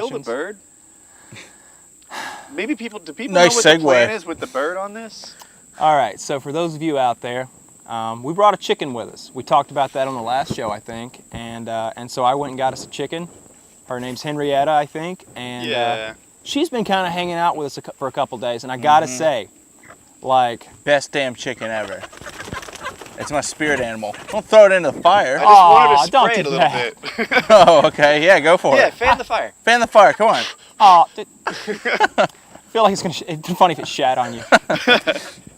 passions. kill the bird? Maybe do people Nice know what the segue. plan is with the bird on this? All right, so for those of you out there, we brought a chicken with us. We talked about that on the last show, I think, and so I went and got us a chicken. Her name's Henrietta, I think, and Yeah. she's been kind of hanging out with us for a couple days, and I gotta say, like, Best damn chicken ever. It's my spirit animal. Don't throw it into the fire. I just wanted Aw, to don't spray it do a little bit. Oh, okay. Yeah, go for Yeah, it. fan the fire. Fan the fire. Come on. oh, I feel like it'd be funny if it shat on you.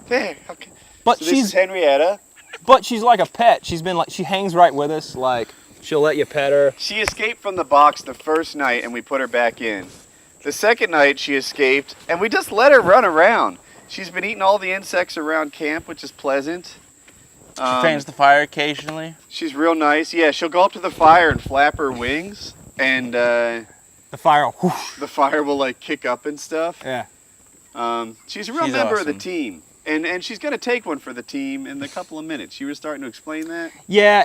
There. Okay. But So this is Henrietta. But she's like a pet. She hangs right with us. Like, she'll let you pet her. She escaped from the box the first night, and we put her back in. The second night, she escaped, and we just let her run around. She's been eating all the insects around camp, which is pleasant. She fans the fire occasionally. She's real nice. Yeah, she'll go up to the fire and flap her wings, and The fire. Whoosh. the fire will like kick up and stuff. Yeah. She's a real She's member of the awesome. team, and she's gonna take one for the team in a couple of minutes. You were starting to explain that. Yeah,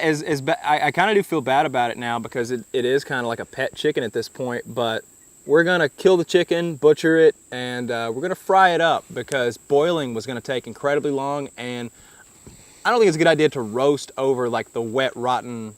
I kind of do feel bad about it now because it is kind of like a pet chicken at this point. But we're gonna kill the chicken, butcher it, and we're gonna fry it up because boiling was gonna take incredibly long, and I don't think it's a good idea to roast over like the wet, rotten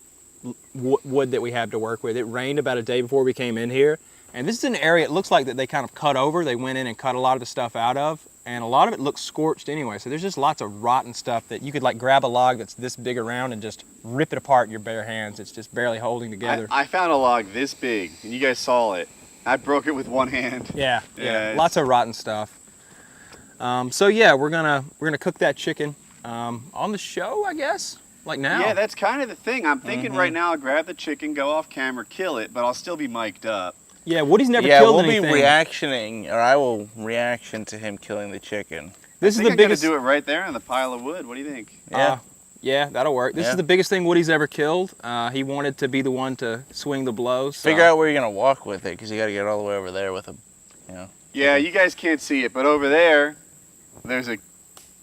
wood that we have to work with. It rained about a day before we came in here, and this is an area it looks like that they kind of cut over. They went in and cut a lot of the stuff out of, and a lot of it looks scorched anyway. So there's just lots of rotten stuff that you could like grab a log that's this big around and just rip it apart in your bare hands. It's just barely holding together. I found a log this big, and you guys saw it. I broke it with one hand. Yeah, Yeah, lots of rotten stuff. So yeah, we're gonna cook that chicken on the show, I guess. Like now. Yeah, that's kind of the thing. I'm thinking right now, I'll grab the chicken, go off camera, kill it, but I'll still be mic'd up. Yeah, Woody's never Yeah, killed we'll anything. be reactioning, or I will reaction to him killing the chicken. This I is think the I'm biggest. gonna do it right there on the pile of wood. What do you think? Yeah. Yeah, that'll work. This Yeah. is the biggest thing Woody's ever killed. He wanted to be the one to swing the blows. So. Figure out where you're gonna walk with it, because you got to get all the way over there with a, you know. Yeah, you guys can't see it, but over there, there's a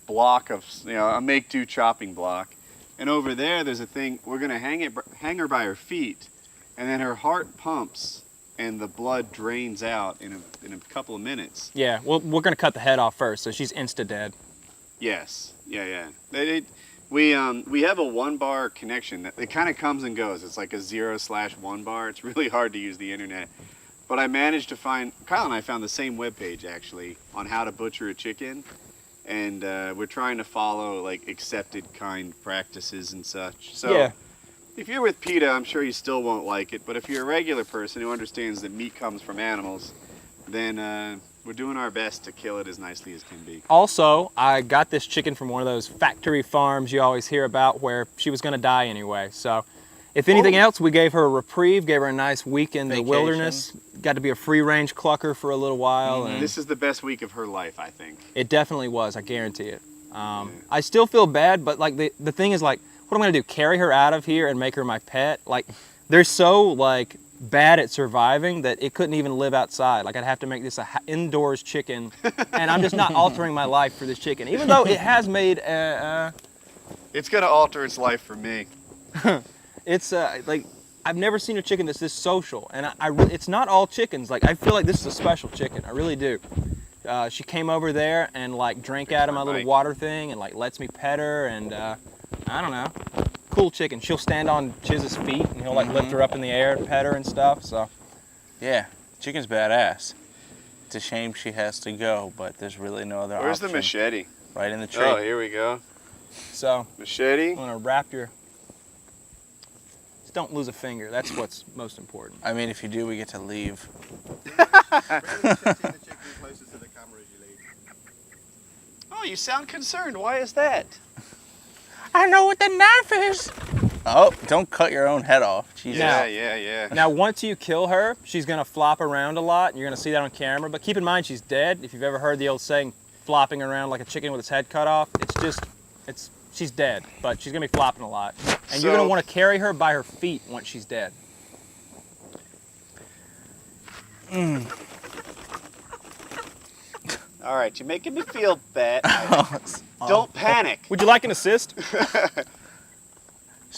block of, a make-do chopping block. And over there, there's a thing, we're gonna hang her by her feet, and then her heart pumps, and the blood drains out in a couple of minutes. Yeah, well, we're gonna cut the head off first, so she's insta dead. Yes, yeah. We have a 1-bar connection. It kind of comes and goes. It's like a 0/1 bar. It's really hard to use the internet. But I managed to find, Kyle and I found the same webpage actually on how to butcher a chicken. And we're trying to follow like accepted kind practices and such. So Yeah. if you're with PETA, I'm sure you still won't like it. But if you're a regular person who understands that meat comes from animals, then we're doing our best to kill it as nicely as can be. Also, I got this chicken from one of those factory farms you always hear about where she was gonna die anyway. So if anything else, we gave her a reprieve, gave her a nice week in the Vacation. wilderness, got to be a free-range clucker for a little while. And This is the best week of her life, I think. it definitely was, I guarantee it. I still feel bad, but like the thing is like, what am I gonna do? Carry her out of here and make her my pet? Like, they're so like bad at surviving that it couldn't even live outside. Like, I'd have to make this a indoors chicken, and I'm just not altering my life for this chicken, even though it has made. It's gonna alter its life for me. It's like, I've never seen a chicken that's this social, and it's not all chickens. Like, I feel like this is a special chicken. I really do. She came over there and like drank out of my little water thing and like lets me pet her, and I don't know, cool chicken. She'll stand on Chiz's feet and he'll like lift her up in the air and pet her and stuff. So Yeah, chicken's badass. It's a shame she has to go, but there's really no other Where's option. the machete? Right in the tree. Oh, here we go. So Machete. I'm gonna wrap your. Just don't lose a finger. That's what's most important. I mean, if you do, we get to leave. Oh, you sound concerned. Why is that? I know what the knife is. Oh, don't cut your own head off. Jesus. Yeah. Now, once you kill her, she's gonna flop around a lot, and you're gonna see that on camera. But keep in mind, she's dead. If you've ever heard the old saying, "flopping around like a chicken with its head cut off," she's dead. But she's gonna be flopping a lot, and you're gonna want to carry her by her feet once she's dead. All right, you're making me feel bad. Don't panic. Would you like an assist?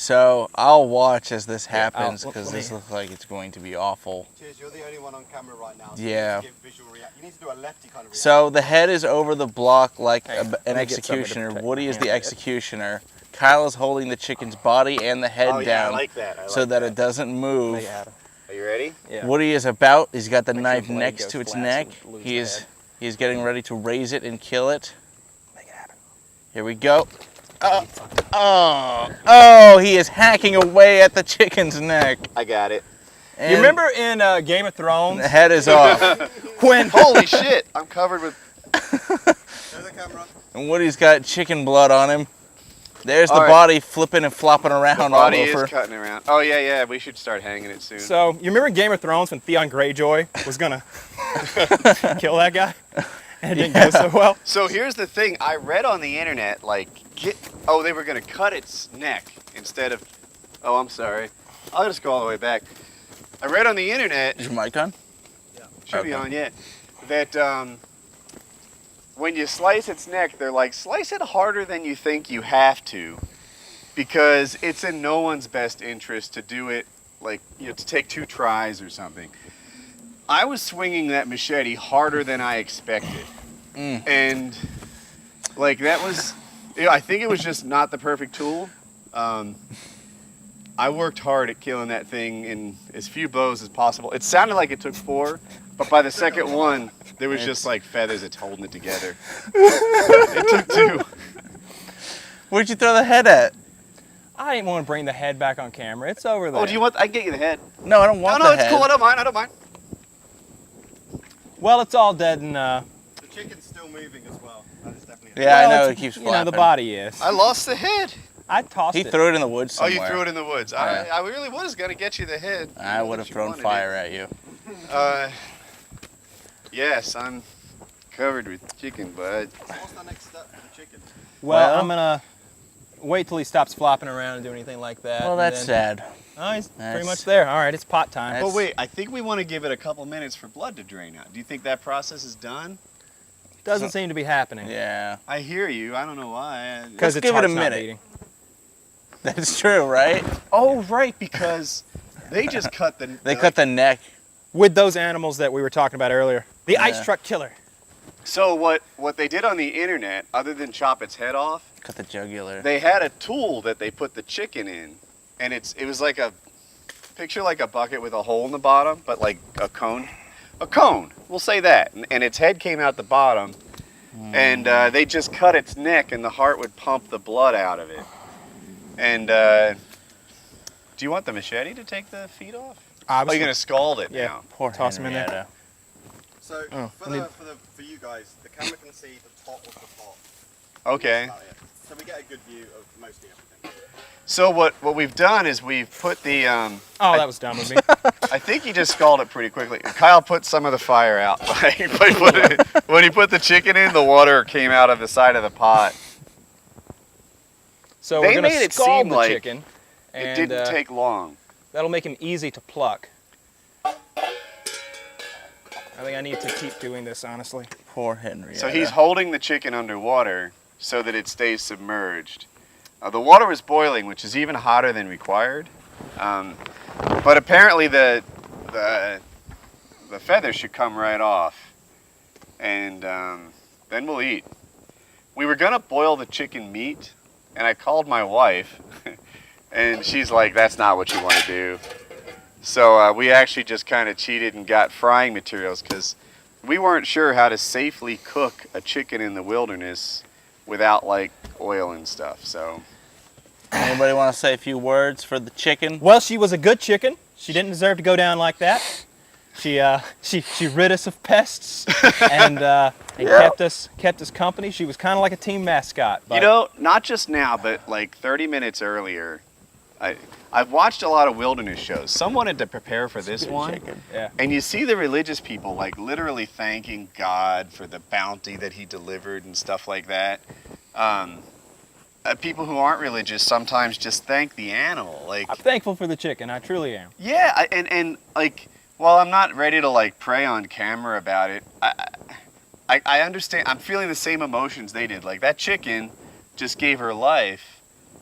So I'll watch as this happens I'll- because let this me- looks like it's going to be awful. Cheers, you're the only one on camera right now. So Yeah. You, need to give visual you need to do a lefty kind of reaction. So the head is over the block like Hang on, an let me get something to executioner. protect Woody my is the hand. executioner. Kyle is holding the chicken's body and the head Oh, yeah, down I like that. I so like that it doesn't move. Make it happen. Are you ready? Yeah. Woody is about, he's got the Make sure knife the blade next goes to its flat neck. so we lose He the is head. he's getting ready to raise it and kill it. Make it happen. Here we go. Oh, he is hacking away at the chicken's neck. I got it. And You remember in Game of Thrones the head is off. when Holy shit! I'm covered with. There's the camera. And Woody's got chicken blood on him. There's the All right. body flipping and flopping around The all body is over. cutting around. Oh yeah, yeah. We should start hanging it soon. So you remember in Game of Thrones when Theon Greyjoy was gonna kill that guy, and it didn't go so well. So here's the thing. I read on the internet, like, they were gonna cut its neck instead of. Oh, I'm sorry. I'll just go all the way back. I read on the internet. Is your mic on? Should be Okay. on yet. That when you slice its neck, they're like, slice it harder than you think you have to, because it's in no one's best interest to do it like, to take 2 tries or something. I was swinging that machete harder than I expected, and like that was, I think it was just not the perfect tool. I worked hard at killing that thing in as few blows as possible. It sounded like it took 4, but by the second one, there was just like feathers that's holding it together. It took 2. Where'd you throw the head at? I didn't want to bring the head back on camera. It's over there. Oh, do you want? I can get you the head. No, I don't want No, the it's head. cool. I don't mind. I don't mind. Well, it's all dead and The chicken's still moving as well. That is definitely. Yeah, I well, know, it's- it keeps You know, flapping. the body is. I lost the head. I tossed He it. threw it in the woods Oh, somewhere. you threw it in the woods. Yeah. I really was gonna get you the head. I would have thrown fire at you. Yes, I'm covered with chicken blood. What's the next step for the chicken? Well, Well- I'm gonna wait till he stops flopping around and do anything like that. Well, and that's then- sad. Oh, he's pretty That's- much there. All right, it's pot time. That's- But wait, I think we want to give it a couple minutes for blood to drain out. Do you think that process is done? Doesn't seem to be happening. Yeah, I hear you. I don't know why. Because Let's it's give it a heart's not minute. beating. that's true, right? Oh, right, because they just cut the. They cut the neck. With those animals that we were talking about earlier. The Yeah. ice truck killer. So what they did on the internet, other than chop its head off, Cut the jugular. they had a tool that they put the chicken in, and it was like a picture like a bucket with a hole in the bottom, but like a cone. A cone. We'll say that. And its head came out the bottom, and they just cut its neck, and the heart would pump the blood out of it. And do you want the machete to take the feet off? Oh, you're gonna scald it Yeah. now. Poor Toss him in there. Henrietta. So Oh, for I need- for you guys, the camera can see the top of the pot. Okay. That's about it. So we get a good view of mostly everything. So what we've done is we've put the Oh, that was dumb of me. I think he just scalded it pretty quickly. Kyle put some of the fire out. When he put the chicken in, the water came out of the side of the pot. So They we're gonna made it scald seem the like chicken, and It didn't take long. that'll make him easy to pluck. I think I need to keep doing this, honestly. Poor Henrietta. So he's holding the chicken underwater so that it stays submerged. The water was boiling, which is even hotter than required. But apparently the feathers should come right off. And then we'll eat. We were going to boil the chicken meat, and I called my wife, and she's like, that's not what you want to do. So we actually just kind of cheated and got frying materials because we weren't sure how to safely cook a chicken in the wilderness without like oil and stuff. So Anybody want to say a few words for the chicken? Well, she was a good chicken. She didn't deserve to go down like that. She rid us of pests and kept us company. She was kind of like a team mascot. But you know, not just now, but like 30 minutes earlier, I've watched a lot of wilderness shows. Some wanted to prepare for this one. Chicken. yeah. And you see the religious people like literally thanking God for the bounty that he delivered and stuff like that. People who aren't religious sometimes just thank the animal. Like, I'm thankful for the chicken. I truly am. yeah, and like, while I'm not ready to like pray on camera about it, I understand. I'm feeling the same emotions they did. Like that chicken just gave her life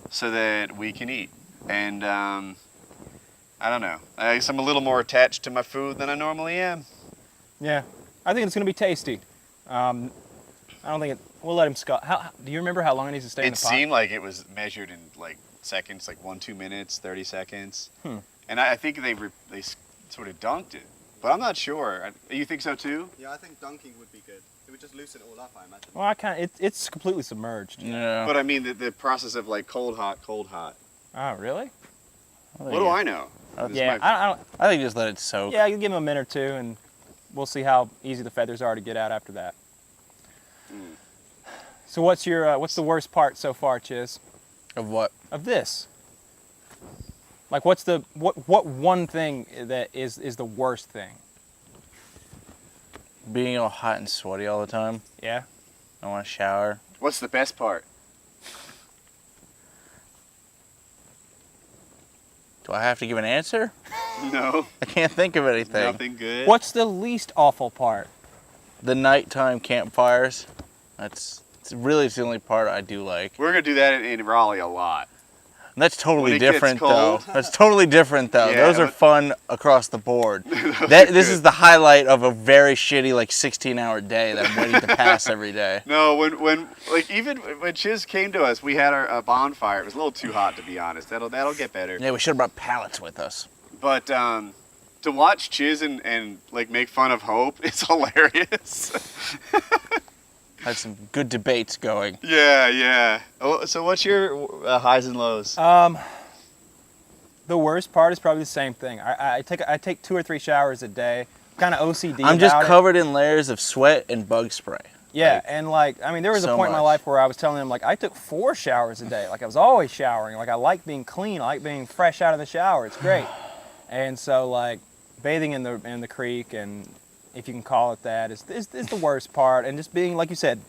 so that we can eat. and I don't know. I guess I'm a little more attached to my food than I normally am. Yeah, I think it's gonna be tasty. I don't think it. We'll let him scull. Do you remember how long it needs to stay in It the pot? seemed like it was measured in like seconds, like 2 minutes, 30 seconds. Hmm. And I think they sort of dunked it, but I'm not sure. You think so too? Yeah, I think dunking would be good. It would just loosen it all up, I imagine. Well, I kind of. It's completely submerged. Yeah. But I mean the process of like cold, hot, cold, hot. Oh, really? What do I know? This is Yeah, my- I don't. I think just let it soak. Yeah, you give him a minute or two, and we'll see how easy the feathers are to get out after that. So what's the worst part so far, Chiz, Of what? of this? Like, what one thing that is the worst thing? Being all hot and sweaty all the time. Yeah. I want to shower. What's the best part? Do I have to give an answer? No, I can't think of anything. nothing good. What's the least awful part? The nighttime campfires. It's really the only part I do like. We're gonna do that in Raleigh a lot. And that's When totally it gets different cold. though. That's totally different though. Yeah, Those are but- fun across the board. Those This are is good. the highlight of a very shitty like 16-hour day that I'm waiting to pass every day. No, when like even when Chiz came to us, we had a bonfire. It was a little too hot to be honest. That'll get better. Yeah, we should have brought pallets with us. But to watch Chiz and like make fun of Hope, it's hilarious. Had some good debates going. Yeah. Oh, so what's your highs and lows? The worst part is probably the same thing. I take 2 or 3 showers a day. Kind of OCD. I'm just about it. covered in layers of sweat and bug spray. Yeah, Like, and like, I mean, there was a so point in my much. life where I was telling him, like, I took 4 showers a day. Like, I was always showering. Like, I like being clean. I like being fresh out of the shower. It's great. And so, like, bathing in the creek, and if you can call it that, is the worst part. And just being, like you said,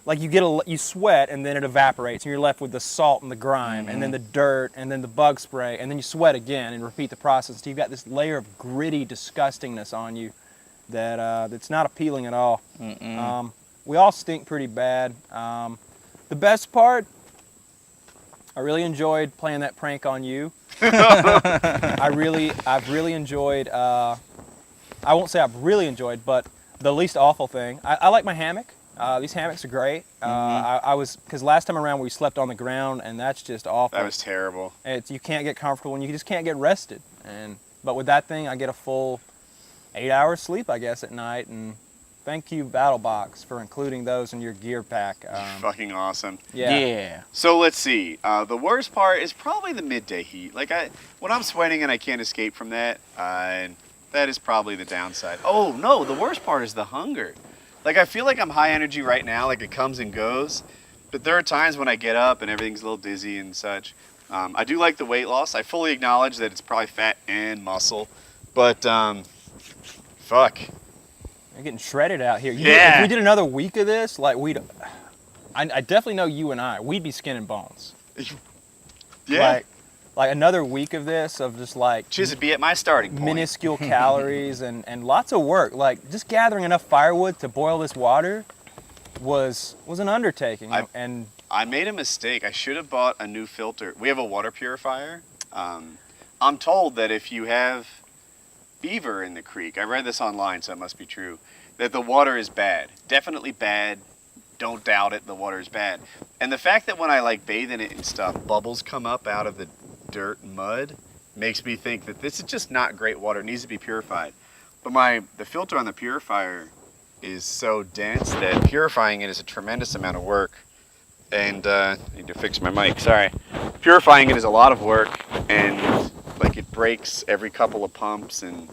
like you sweat and then it evaporates, and you're left with the salt and the grime, and then the dirt, and then the bug spray, and then you sweat again and repeat the process. So you've got this layer of gritty disgustingness on you that's not appealing at all. We all stink pretty bad. The best part, I really enjoyed playing that prank on you. I've really enjoyed. I won't say I've really enjoyed, but the least awful thing. I like my hammock. These hammocks are great. Because last time around we slept on the ground, and that's just awful. That was terrible. You can't get comfortable, and you just can't get rested. But with that thing, I get a full 8 hours sleep, I guess, at night. And thank you, BattleBox, for including those in your gear pack. Fucking awesome. Yeah. So let's see. The worst part is probably the midday heat. Like when I'm sweating and I can't escape from that, that is probably the downside. Oh no, the worst part is the hunger. Like I feel like I'm high energy right now, like it comes and goes. But there are times when I get up and everything's a little dizzy and such. I do like the weight loss. I fully acknowledge that it's probably fat and muscle. But fuck. You're getting shredded out here. Yeah. If we did another week of this, like I definitely know you and we'd be skin and bones. Yeah. Like another week of this, of just like Chiz, it'd be at my starting point. minuscule calories and lots of work. Like just gathering enough firewood to boil this water was an undertaking. And I made a mistake. I should have bought a new filter. We have a water purifier. I'm told that if you have beaver in the creek, I read this online, so it must be true, that the water is bad. Definitely bad. Don't doubt it. The water is bad. And the fact that when I like bathe in it and stuff, bubbles come up out of the dirt and mud makes me think that this is just not great water. It needs to be purified. But the filter on the purifier is so dense that purifying it is a tremendous amount of work. And I need to fix my mic, sorry. Purifying it is a lot of work, and like it breaks every couple of pumps, and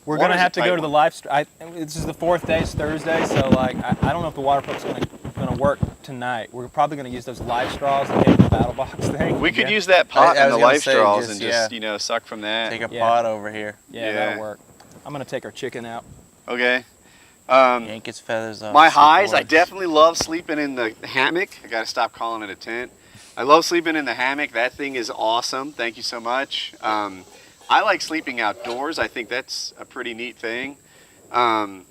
we're water's gonna have a to tight go to the one. live stream. This is the 4th day, it's Thursday, so like I don't know if the water pump's gonna work tonight. We're probably gonna use those live straws that came in the BattleBox thing. We could again. use that pot I and was the gonna life say, straws just, and just suck from that. Take a Yeah. pot over here. Yeah, Yeah. that'll work. I'm gonna take our chicken out. Okay. Yank its feathers off. My see highs, I boards. definitely love sleeping in the hammock. I gotta stop calling it a tent. I love sleeping in the hammock. That thing is awesome. Thank you so much. I like sleeping outdoors. I think that's a pretty neat thing. I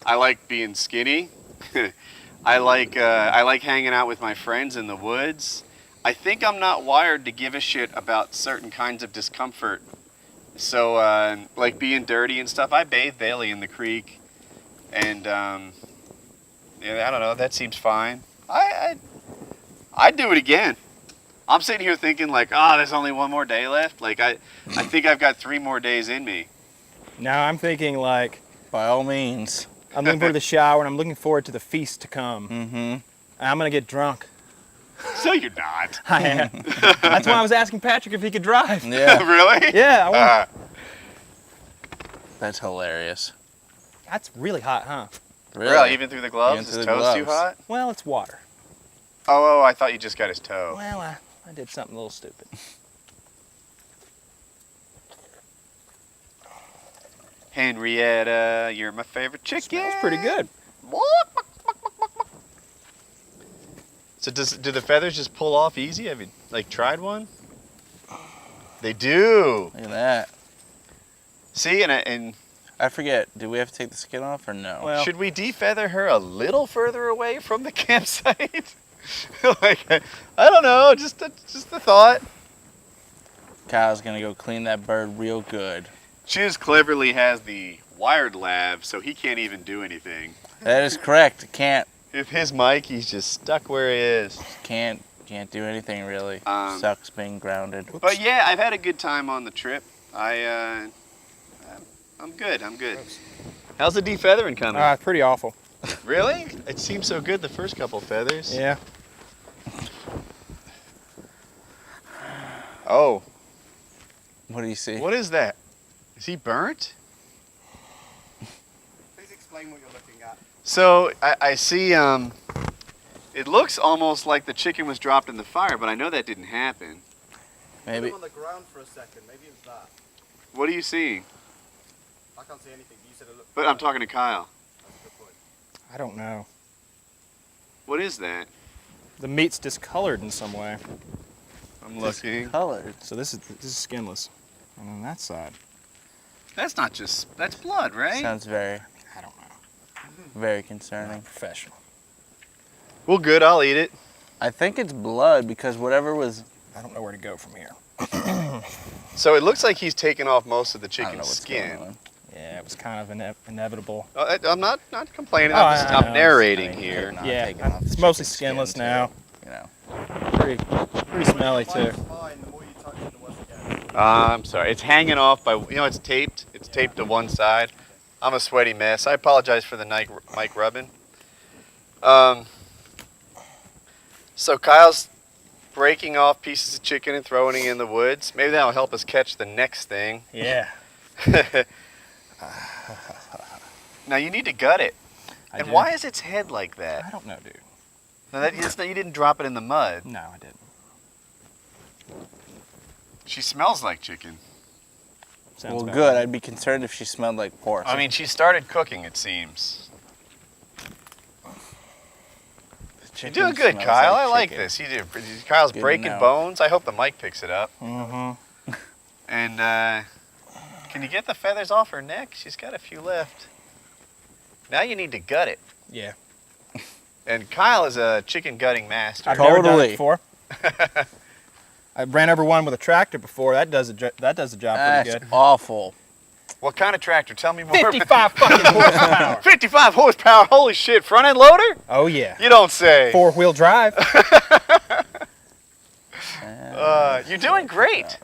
like being skinny. I like hanging out with my friends in the woods. I think I'm not wired to give a shit about certain kinds of discomfort. So, like being dirty and stuff, I bathed Bailey in the creek, and yeah, I don't know. That seems fine. I'd do it again. I'm sitting here thinking like, there's only one more day left. Like I think I've got 3 more days in me. Now I'm thinking like, By all means. I'm looking forward to the shower and I'm looking forward to the feast to come. Mm-hmm. I'm gonna get drunk. So you're not. I am. That's why I was asking Patrick if he could drive. Yeah. Really? Yeah, I want. That's hilarious. That's really hot, huh? Really? Even through the gloves? Even through His the toes too gloves. hot? Well, it's water. Oh, I thought you just got his toe. Well, I did something a little stupid. Henrietta, you're my favorite chicken. Smells pretty good. So do the feathers just pull off easy? Have you like tried one? They do. Look at that. See, and I forget, do we have to take the skin off or no? Well, should we defeather her a little further away from the campsite? Like, I don't know, just a thought. Kyle's gonna go clean that bird real good. Chiz cleverly has the wired lav, so he can't even do anything. That is correct. Can't If his mic, he's just stuck where he is. do anything really. Um, Sucks being grounded. But yeah, I've had a good time on the trip. I'm good. How's the defeathering coming? pretty awful. Really? It seemed so good the first couple feathers. Yeah. Oh, What do you see? what is that? Is he burnt? Please explain what you're looking at. So I see. It looks almost like the chicken was dropped in the fire, but I know that didn't happen. Put Maybe. him on the ground for a second. Maybe it's that. What are you seeing? I can't see anything. You said it looked. But I'm talking to Kyle. That's a good point. I don't know. What is that? The meat's discolored in some way. I'm looking. Colored. So this is skinless. And on that side, That's blood, right? Sounds very, I don't know. very I'm not concerning. professional. Well, good. I'll eat it. I think it's blood because whatever was. I don't know where to go from here. So it looks like he's taken off most of the I don't know chicken's what's skin. going on. Yeah, it was kind of Oh, inevitable. I'm not complaining. Oh, I know. I'm narrating I mean, here. not Yeah, taking off it's the mostly chicken's skin, skinless too, now. You know. Pretty smelly too. Mine's fine. The more you touch it, the worse it gets. I'm sorry. It's hanging off by, it's taped. It's taped to one side. I'm a sweaty mess. I apologize for the mic rubbing. So Kyle's breaking off pieces of chicken and throwing it in the woods. Maybe that'll help us catch the next thing. Yeah. Now you need to gut it. I And do. why is its head like I that? don't know, dude. Now you didn't drop it in the mud. No, I didn't. She smells like chicken. Sounds Well, about good. right. I'd be concerned if she smelled like pork. I mean, she started cooking, it seems. You're doing good, Kyle. I like this. You do. Kyle's Good to breaking know. bones. I hope the mic picks it up. Mm-hmm. And can you get the feathers off her neck? She's got a few left. Now you need to gut it. Yeah. And Kyle is a chicken gutting master. I've never done Totally. it before. I ran over one with a tractor before. That does the job pretty That's good. awful. What kind of tractor? Tell me more. 55 fucking horsepower. 55 horsepower. Holy shit. Front end loader? Oh yeah. You don't say. 4-wheel drive. You're doing great.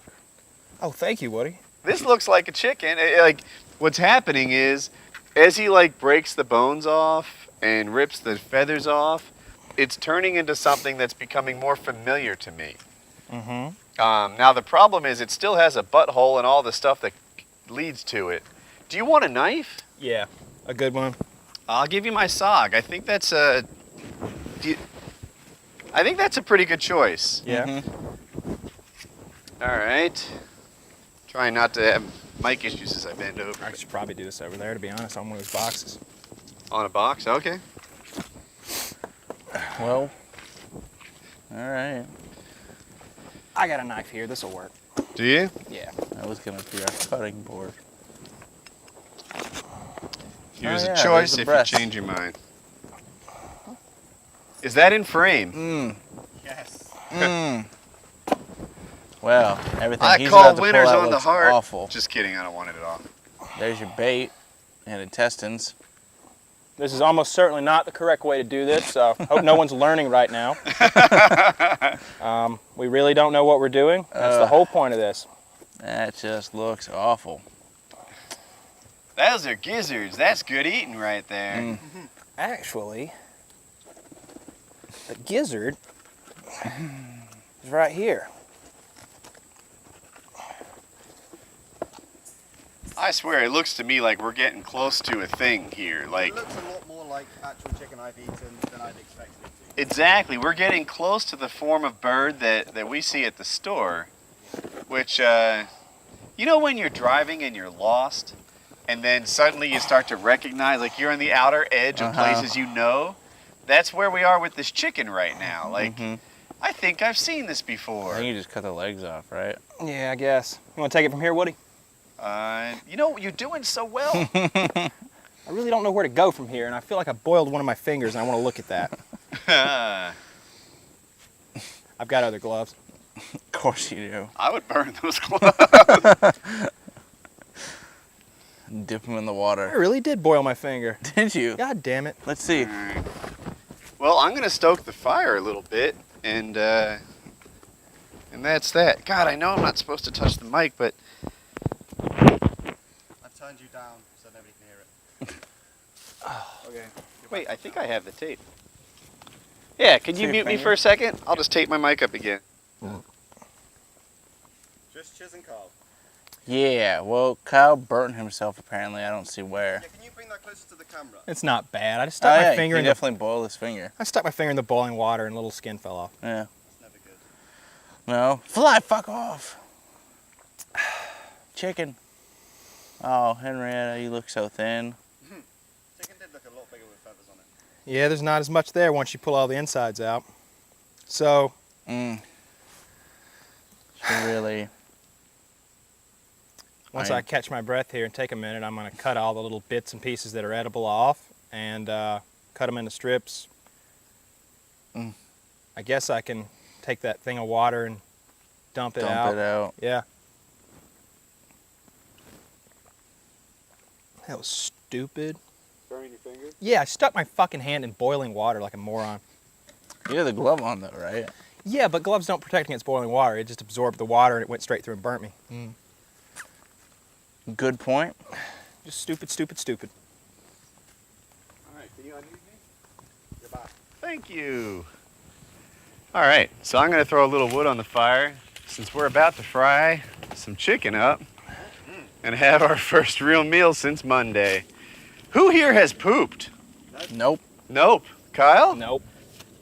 Oh, thank you, Woody. This looks like a chicken. Like what's happening is, as he like breaks the bones off and rips the feathers off, it's turning into something that's becoming more familiar to me. Mm-hmm. Now the problem is, it still has a butthole and all the stuff that leads to it. Do you want a knife? Yeah, a good one. I'll give you my SOG. I think that's a. I think that's a pretty good choice. Yeah. Mhm. All right. Trying not to have mic issues as I bend over. I should probably do this over there, to be honest, on one of those boxes. On a box? Okay. Well. All right. I got a knife here. This will work. Do you? Yeah. That was gonna be our cutting board. Here's Oh, yeah, a there's choice the if breast. you change your mind. Is that in frame? Mmm. Yes. Well, everything I he's call about to winners pull out on the looks heart. awful. Just kidding, I don't want it at all. There's your bait and intestines. This is almost certainly not the correct way to do this, so hope no one's learning right now. We really don't know what we're doing. That's the whole point of this. That just looks awful. Those are gizzards. That's good eating right there. Actually, the gizzard is right here. I swear, it looks to me like we're getting close to a thing here. It Like, looks a lot more like actual chicken I've eaten than I'd expected it to. exactly, we're getting close to the form of bird that we see at the store. Which, you know when you're driving and you're lost, and then suddenly you start to recognize, like you're on the outer edge of places you know? That's where we are with this chicken right now. Like, I think I've seen this I before. think you just cut the legs off, right? Yeah, I guess. You want to take it from here, Woody? You know, you're doing so well. I really don't know where to go from here, and I feel like I boiled one of my fingers, and I want to look at that. I've got other gloves. Of course you do. I would burn those gloves. Dip them in the I water. really did boil my finger. Did you? God damn it. Let's see. Alright. Well, I'm gonna stoke the fire a little bit, and that's that. God, I know I'm not supposed to touch the mic, but I've turned you down so nobody can hear it. okay. Wait, I think I have the tape. Yeah, can you your mute me finger? for a second? I'll just tape my mic up again. Just Chiz and Carl. Yeah, well, Kyle burnt himself apparently. I don't see where. Yeah, can you bring that closer to the camera? It's not bad. I just stuck my finger he in the definitely boiled his finger. I stuck my finger in the boiling water and a little skin fell off. Yeah. It's never good. No. Fly, fuck off. Chicken. Oh, Henrietta, you look so thin. Chicken did look a lot bigger with feathers on it. Yeah, there's not as much there once you pull all the insides out. So, She really. once I catch my breath here and take a minute, I'm going to cut all the little bits and pieces that are edible off and cut them into strips. I guess I can take that thing of water and dump it out. Dump it out. Yeah. That was stupid. Burning your finger? Yeah, I stuck my fucking hand in boiling water like a moron. You have the glove on though, right? Yeah, but gloves don't protect against boiling water. It just absorbed the water and it went straight through and burnt me. Good point. Just stupid, stupid, stupid. Alright, can you unmute me? You're back. Thank you. Alright, so I'm gonna throw a little wood on the fire since we're about to fry some chicken up and have our first real meal since Monday. Who here has pooped? Nope. Nope. Kyle? Nope.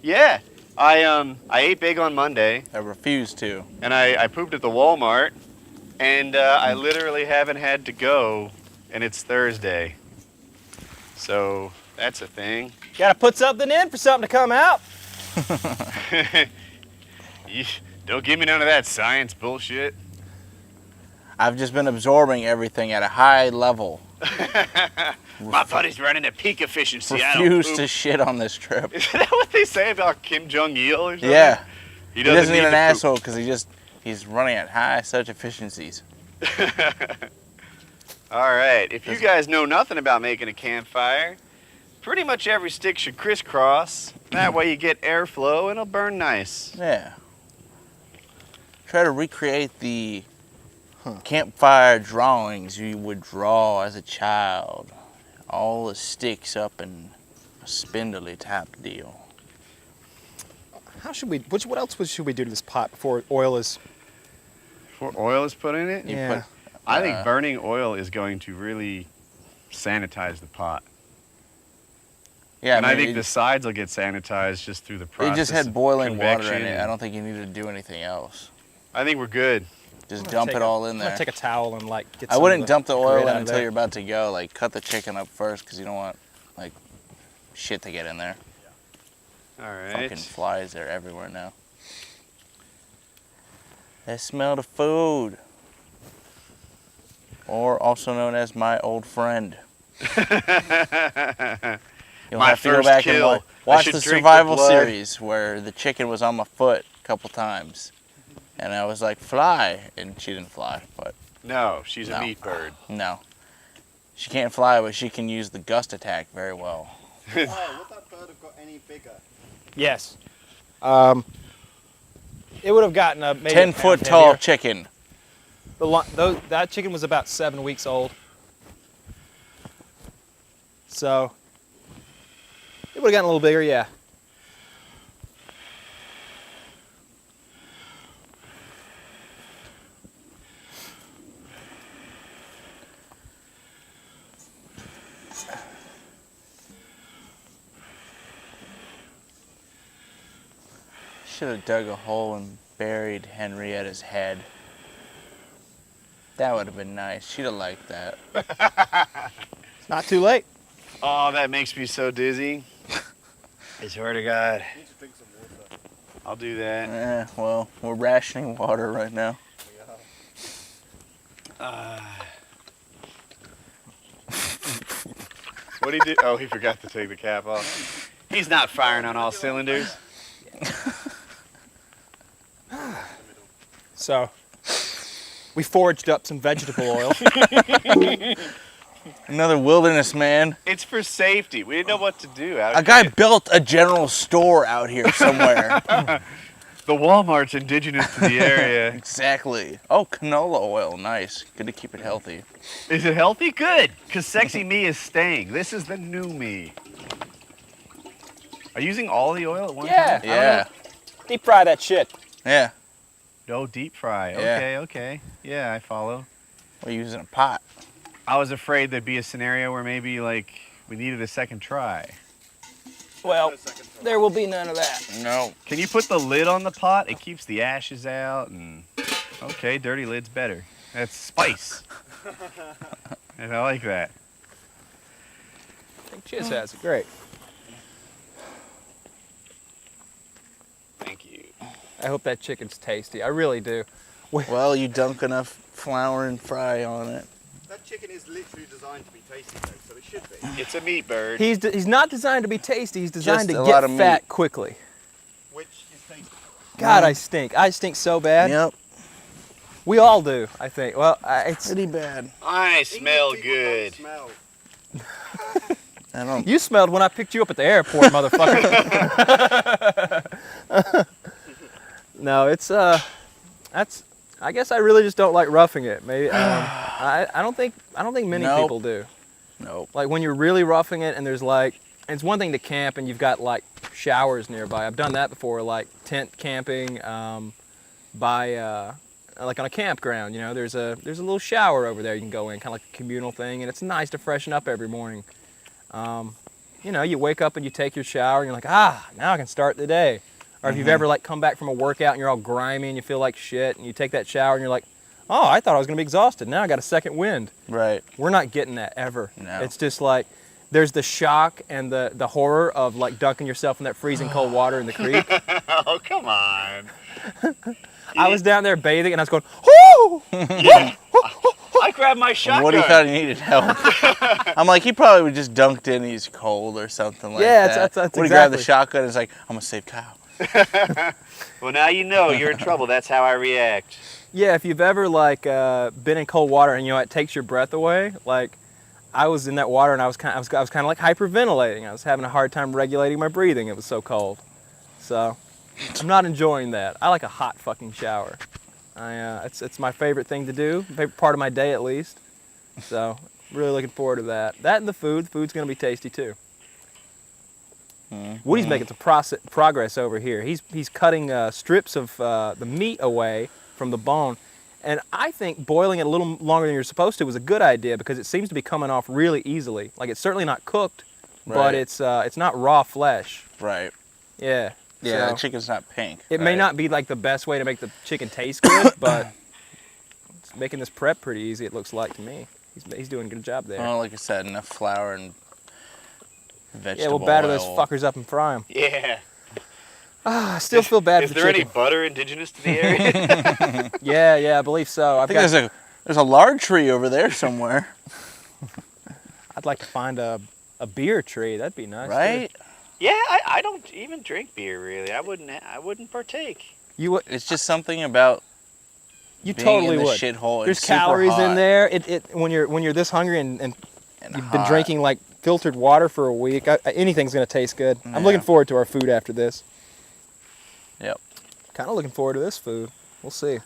Yeah. I ate big on Monday I refuse to. and I pooped at the Walmart and I literally haven't had to go and it's Thursday. So that's a thing. Gotta put something in for something to come out. Don't give me none of that science bullshit. I've just been absorbing everything at a high level. My buddy's running at peak efficiency. I don't Refuse poop. to shit on this trip. Is that what they say about Kim Jong-il or something? Yeah. He He doesn't need need an to poop. asshole because he's running at high such efficiencies. All right. If you guys know nothing about making a campfire, pretty much every stick should crisscross. That way you get airflow and it'll burn nice. Yeah. Try to recreate the campfire drawings you would draw as a child. All the sticks up in a spindly type deal. How should we? What else should we do to this pot before oil is? Before oil is put in it, You Yeah. put, I think burning oil is going to really sanitize the pot. yeah, and I mean, think the sides will get sanitized just through the it process. just had of boiling water in convection it. I and- don't think you need to do anything else. I think we're good. Just I'm gonna dump take it all in I'm there. gonna take a towel and like get. I some wouldn't of dump the oil grit in out of until there. you're about to go. Like, cut the chicken up first because you don't want, like, shit to get in there. All right. Fucking flies are everywhere now. They smell the food. Or also known as my old friend. You'll My have to go first back kill. and I watch should the drink the survival blood. series where the chicken was on my foot couple times. And I was like, fly. And she didn't fly, but No, she's a No. meat bird. no. She can't fly, but she can use the gust attack very well. Oh, would that bird have got any bigger? Yes. It would have gotten a maybe 10 a foot pound tall heavier. chicken. That chicken was about 7 weeks old. So it would have gotten a little bigger, yeah. Should have dug a hole and buried Henrietta's head. That would have been nice. She'd have liked that. It's not too late. Oh, that makes me so dizzy. I swear to God. You need to drink some water. I'll do that. Well, we're rationing water right now. What'd he do? Oh, he forgot to take the cap off. He's not firing on all cylinders. So we foraged up some vegetable oil. Another wilderness man. It's for safety. We didn't know what to do. A guy built a general store out here somewhere. The Walmart's indigenous to the area. Exactly. Oh, canola oil. Nice. Good to keep it healthy. Is it healthy? Good. Because sexy me is staying. This is the new me. Are you using all the oil at one time? Yeah. Deep fry that shit. Yeah. No, deep fry. Yeah. Okay. Yeah, I follow. We're using a pot. I was afraid there'd be a scenario where maybe, like, we needed a second try. Well, there will be none of that. No. Can you put the lid on the pot? It keeps the ashes out and... Okay, dirty lid's better. That's spice. And I like that. I think Chiz has it. Great. Thank you. I hope that chicken's tasty. I really do. Well, you dunk enough flour and fry on it. That chicken is literally designed to be tasty, though, so it should be. It's a meat bird. He's not designed to be tasty. He's designed Just to a get lot of fat meat. quickly. Which is tasty. God, I stink. I stink so bad. Yep. We all do, I think. Well, it's Pretty bad. I smell English people good. don't smell. I don't. you smelled when I picked you up at the airport, motherfucker. No, it's that's. I guess I really just don't like roughing it. Maybe I don't think many Nope. people do. Nope. Like when you're really roughing it and there's like, and it's one thing to camp and you've got like showers nearby. I've done that before, like tent camping by like on a campground. You know, there's a little shower over there you can go in, kind of like a communal thing, and it's nice to freshen up every morning. You know, you wake up and you take your shower and you're like, now I can start the day. Or if you've ever like come back from a workout and you're all grimy and you feel like shit, and you take that shower and you're like, oh, I thought I was gonna be exhausted. Now I got a second wind. Right. We're not getting that ever. No. It's just like there's the shock and the horror of like dunking yourself in that freezing cold water in the creek. Oh, come on. I was down there bathing and I was going, whoo! I grabbed my shotgun. What he thought he needed help. I'm like, he probably would just dunked in. He's cold or something like Yeah, that. that's Would he grab the exactly. shotgun and is like, I'm gonna save Kyle. Well, now you know you're in trouble. That's how I react. Yeah, if you've ever like been in cold water and you know it takes your breath away, like I was in that water and I was kind of like hyperventilating. I was having a hard time regulating my breathing. It was so cold. So I'm not enjoying that. I like a hot fucking shower. It's my favorite thing to do, favorite part of my day at least. So really looking forward to that. That and the food. The food's gonna be tasty too. Woody's making some progress over here. He's cutting strips of the meat away from the bone, and I think boiling it a little longer than you're supposed to was a good idea because it seems to be coming off really easily. Like it's certainly not cooked, but Right. it's not raw flesh. Right. Yeah. Yeah, So the chicken's not pink. it may right? not be like the best way to make the chicken taste good, but it's making this prep pretty easy. It looks like to me. He's doing a good job there. Well, like I said, enough flour and Yeah, vegetable we'll batter oil. those fuckers up and fry them. Yeah. I still feel bad Is for the there any chicken. butter indigenous to the area? Yeah, I believe so. I think there's a lard tree over there somewhere. I'd like to find a beer tree. That'd be nice. too. Right? Yeah, I don't even drink beer really. I wouldn't partake. It's just something about You being totally in the would. shithole. There's It's super calories hot in there. When you're this hungry and you've been hot. drinking like filtered water for a week, anything's gonna taste good. I'm looking Yeah. forward to our food after this. Yep. Kind of looking forward to this food. We'll see.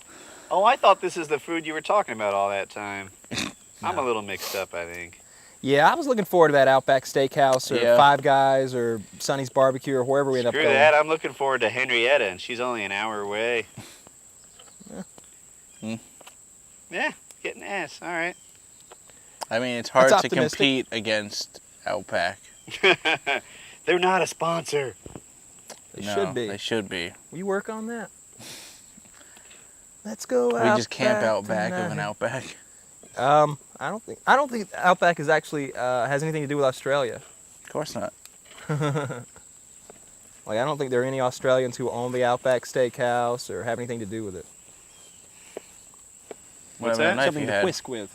Oh, I thought this is the food you were talking about all that time. I'm a little mixed up, I think. Yeah, I was looking forward to that Outback Steakhouse or Yeah. Five Guys or Sonny's Barbecue or wherever we end up Screw going. that. I'm looking forward to Henrietta, and she's only an hour away. Yeah, getting ass. All right. I mean, it's hard That's to optimistic. compete against Outback. They're not a sponsor. They No, should be. They should be. Will you work on that? Let's go We just camp out back of an Outback. I don't think Outback is actually has anything to do with Australia. Of course not. Like I don't think there are any Australians who own the Outback Steakhouse or have anything to do with it. What's Whatever that? knife Something you to had. whisk with.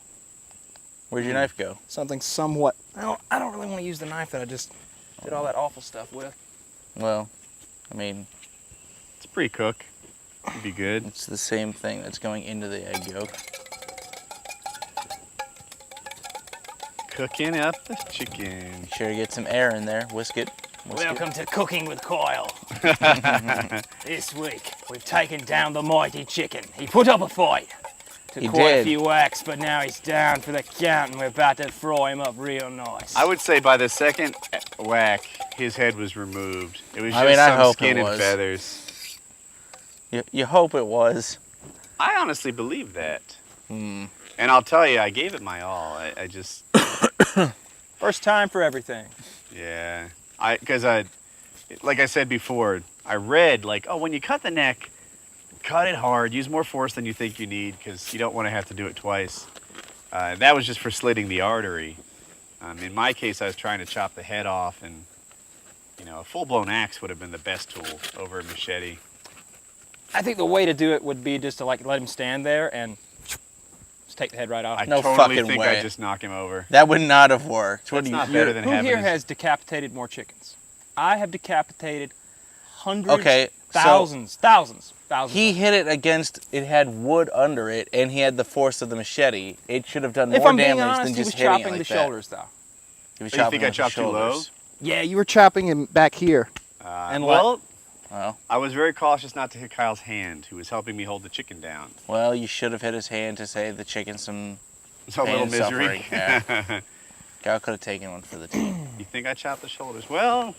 Where'd your knife go? Something somewhat. I don't really want to use the knife that I just did all that awful stuff with. Well, I mean, It's pre-cook. It'd be good. it's the same thing that's going into the egg yolk. Cooking up the chicken. Sure to get some air in there. Whisk it. Welcome to Cooking with Coyle. This week, we've taken down the mighty chicken. He put up a fight. Took He quite a did. few whacks, but now he's down for the count and we're about to fry him up real nice. I would say by the second whack, his head was removed. It was I just mean, I some hope skin it and was. feathers. You hope it was. I honestly believe that. Hmm. And I'll tell you, I gave it my all. I just, First time for everything. yeah. Because like I said before, I read like, oh, when you cut the neck, cut it hard. Use more force than you think you need because you don't want to have to do it twice. That was just for slitting the artery. In my case, I was trying to chop the head off, and a full-blown axe would have been the best tool over a machete. I think the way to do it would be just to like let him stand there and just take the head right off. I No totally fucking think way. I'd just knock him over. That would not have worked. What That's do you? not better than Who having here his- has decapitated more chickens? I have decapitated hundreds, Okay, so- thousands. He hit it against. It had wood under it, and he had the force of the machete. It should have done If more I'm being damage honest, than he was just hitting it chopping like the that. shoulders though. He was Oh, you chopping think I with the chopped too low? shoulders. Yeah, you were chopping him back here. And well, Well, I was very cautious not to hit Kyle's hand, who was helping me hold the chicken down. well, you should have hit his hand to save the chicken some. So a Pain little and misery. suffering, Guy could have taken one for the team. You think I chopped the shoulders? Well,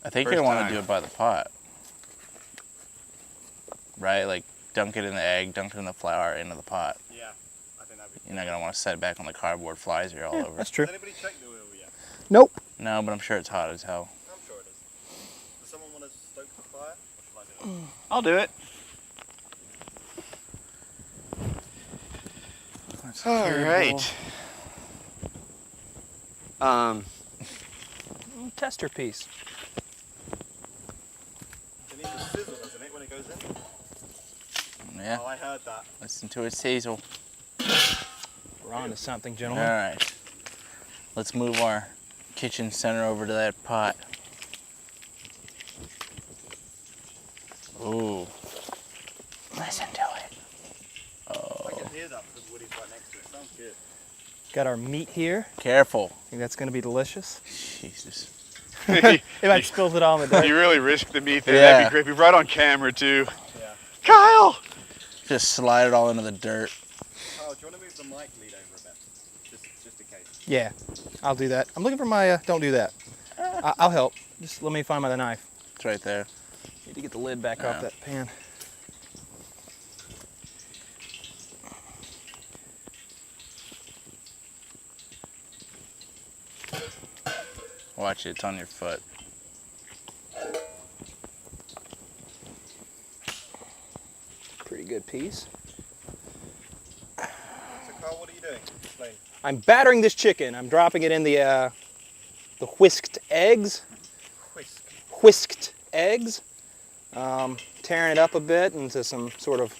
I think First you want time. to do it by the pot, right? Like dunk it in the egg, dunk it in the flour, into the pot. Yeah, I think that'd be. You're not gonna want to set it back on the cardboard. Flies are all over. That's true. Has anybody checked the oil yet? Nope. No, but I'm sure it's hot as hell. I'm sure it is. Does someone want to stoke the fire, or shall I do it? I'll do it. All right. Tester piece. It needs a sizzle, doesn't it, when it goes in? Yeah, Oh, I heard that. listen to it sizzle. We're on to something, All gentlemen. right, let's move our kitchen center over to that pot. Ooh, listen to it. I can hear that because Woody's right next to it. Sounds good. Got our meat here. Careful. Think that's gonna be delicious. Jesus. If I spilled it all in the dirt. You really risked the meat there. Yeah. That'd be great. Be right on camera too. Yeah. Kyle. Just slide it all into the dirt. Oh, do you want to move the mic lead over a bit? Just in case. Yeah, I'll do that. I'm looking for my. Don't do that. I'll help. Just let me find my knife. It's right there. Need to get the lid back Yeah. off that pan. Watch it, it's on your foot. Pretty good piece. So, Carl, what are you doing? Explain. I'm battering this chicken. I'm dropping it in the whisked eggs. Whisk. Whisked eggs. Tearing it up a bit into some sort of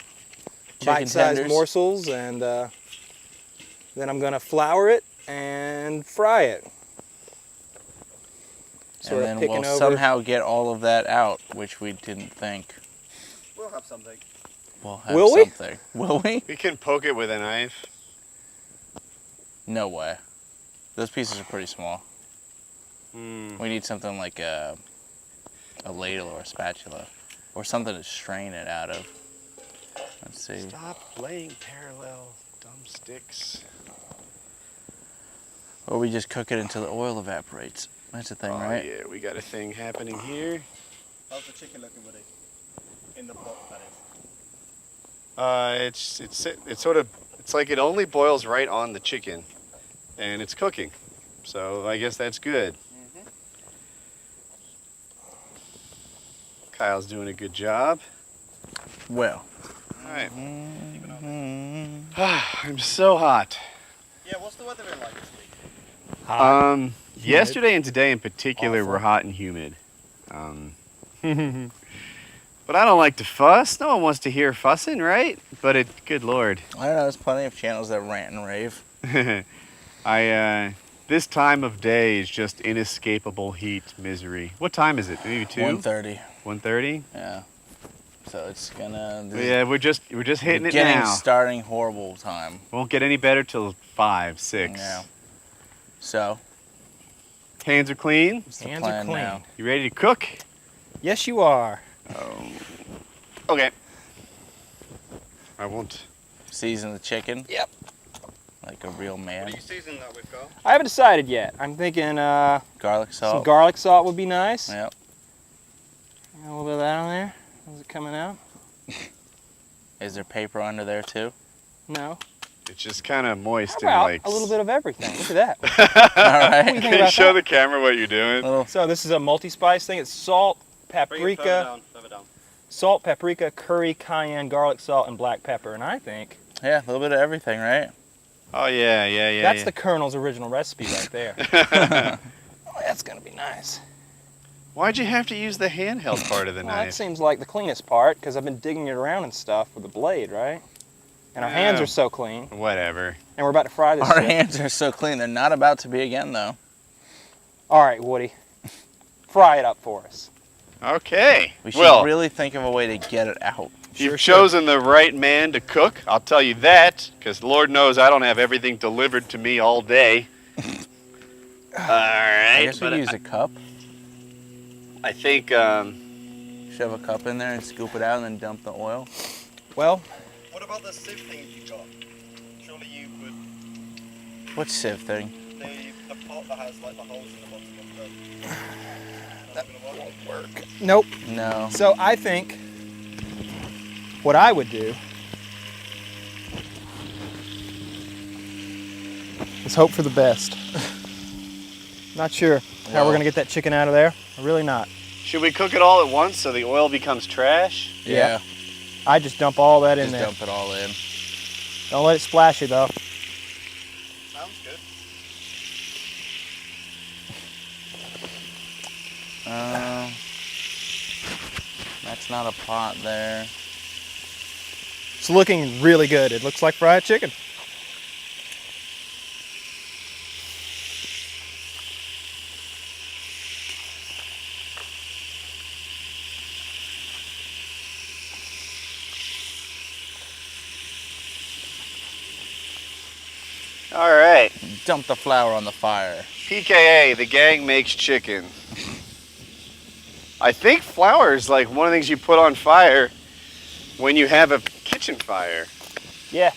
Chicken bite-sized tenders. morsels, and then I'm gonna flour it and fry it. Sort And of then picking we'll over. somehow get all of that out, which we didn't think. We'll have something. We'll have Will we? something. Will we? We can poke it with a knife. No way. Those pieces are pretty small. Hmm. We need something like a ladle or a spatula. Or something to strain it out of. Let's see. Stop laying parallel dumb sticks. Or we just cook it until the oil evaporates. That's the thing, Oh right? yeah, we got a thing happening here. How's the chicken looking, Woody? In the pot, that is. It's sort of, it's like it only boils right on the chicken, and it's cooking. So I guess that's good. Kyle's doing a good job. Well. All right. I'm so hot. Yeah, what's the weather been like this week? Yesterday and today in particular Awful. were hot and humid. But I don't like to fuss. No one wants to hear fussing, right? But good Lord. I don't know, there's plenty of channels that rant and rave. This time of day is just inescapable heat misery. What time is it? Maybe 2? 1:30. 1:30? Yeah. So it's gonna. Yeah, we're just hitting it getting now. starting horrible time. Won't get any better till 5, 6. Yeah. So Hands are clean. what's the Hands are plan clean. now? You ready to cook? Yes, you are. Okay. I won't. Season the chicken. Yep. Like a real What man. are you seasoning that with, Carl? I haven't decided yet. I'm thinking Garlic some salt. garlic salt would be nice. Yep. A little bit of that on there. Is it coming out? Is there paper under there too? No. It's just kind of moist How and about like. a little bit of everything? Look at that. All What do you right. think Can you about show that? the camera what you're doing? Little. So this is a multi-spice thing. It's salt, Bring it further paprika, down, further down. salt, paprika, curry, cayenne, garlic salt, and black pepper. And I think Yeah, a little bit of everything, right? Oh yeah. that's the Colonel's original recipe right there. Oh, that's gonna be nice. Why'd you have to use the handheld part of the Well, that knife? seems like the cleanest part because I've been digging it around and stuff with the blade, right? And our hands Yeah. are so clean. Whatever. And we're about to fry this Our shit. hands are so clean. They're not about to be again, though. All right, Woody. Fry it up for us. Okay. We should Well, really think of a way to get it out. you've chosen the right man to cook. I'll tell you that, because Lord knows I don't have everything delivered to me all day. All right. I guess we but could use a cup. I think Shove a cup in there and scoop it out and then dump the oil. Well, What about the sieve thing you got? Surely you would. What sieve thing? The pot that has like the holes in the bottom of the. That won't work. nope. No. So I think what I would do is hope for the best. Not sure how Well- we're gonna get that chicken out of there. Really not. should we cook it all at once so the oil becomes trash? Yeah. I just dump all that in Just there. dump it all in. Don't let it splash you though. Sounds good. That's not a pot there. It's looking really good. It looks like fried chicken. All right. Dump the flour on the fire. PKA, the gang makes chicken. I think flour is like one of the things you put on fire when you have a kitchen fire. Yeah.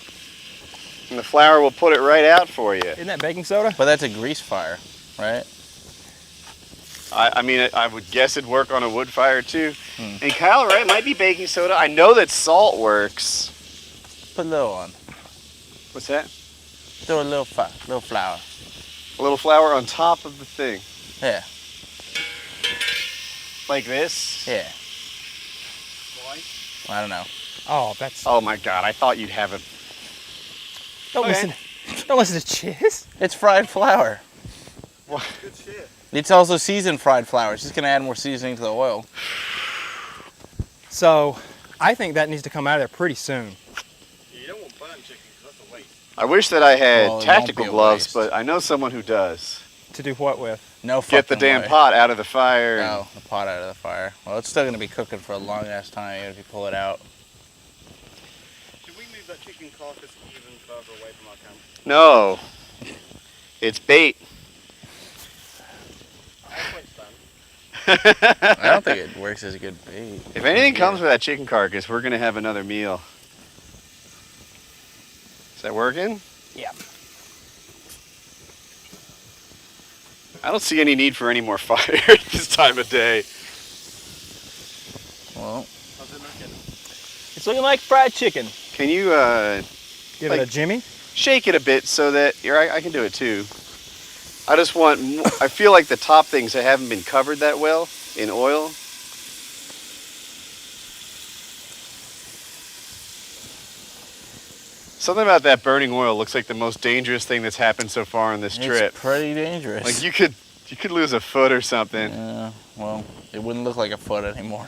And the flour will put it right out for you. Isn't that baking soda? But that's a grease fire, right? I mean, I would guess it'd work on a wood fire too. And Kyle, right, it might be baking soda. I know that salt works. Put a little on. What's that? Throw a little flour. A little flour on top of the thing. Yeah. Like this? Yeah. Why? I don't know. Oh, that's. Oh my God, I thought you'd have a... Don't okay. listen. Don't listen to Chiz. It's fried flour. Good shit. It's also seasoned fried flour. It's just gonna add more seasoning to the oil. So, I think that needs to come out of there pretty soon. Yeah, you don't want burnt chicken because that's a waste. I wish that I had Well, it won't tactical be a gloves, waste. but I know someone who does. To do what with? No Get the fucking damn way. pot out of the fire. No, the pot out of the fire. Well, it's still gonna be cooking for a long ass time even if you pull it out. Should we move that chicken carcass even further away from our camp? No. It's bait. I don't think it works as a good bait. If anything comes with that chicken carcass, we're gonna have another meal. Is that working? Yeah. I don't see any need for any more fire at this time of day. Well, How's it looking? It's looking like fried chicken. Can you Give Like- it a jimmy. shake it a bit so that here I can do it too. I just want. I feel like the top things that haven't been covered that well in oil. Something about that burning oil looks like the most dangerous thing that's happened so far on this trip. it's pretty dangerous. Like you could lose a foot or something. Yeah, well, it wouldn't look like a foot anymore.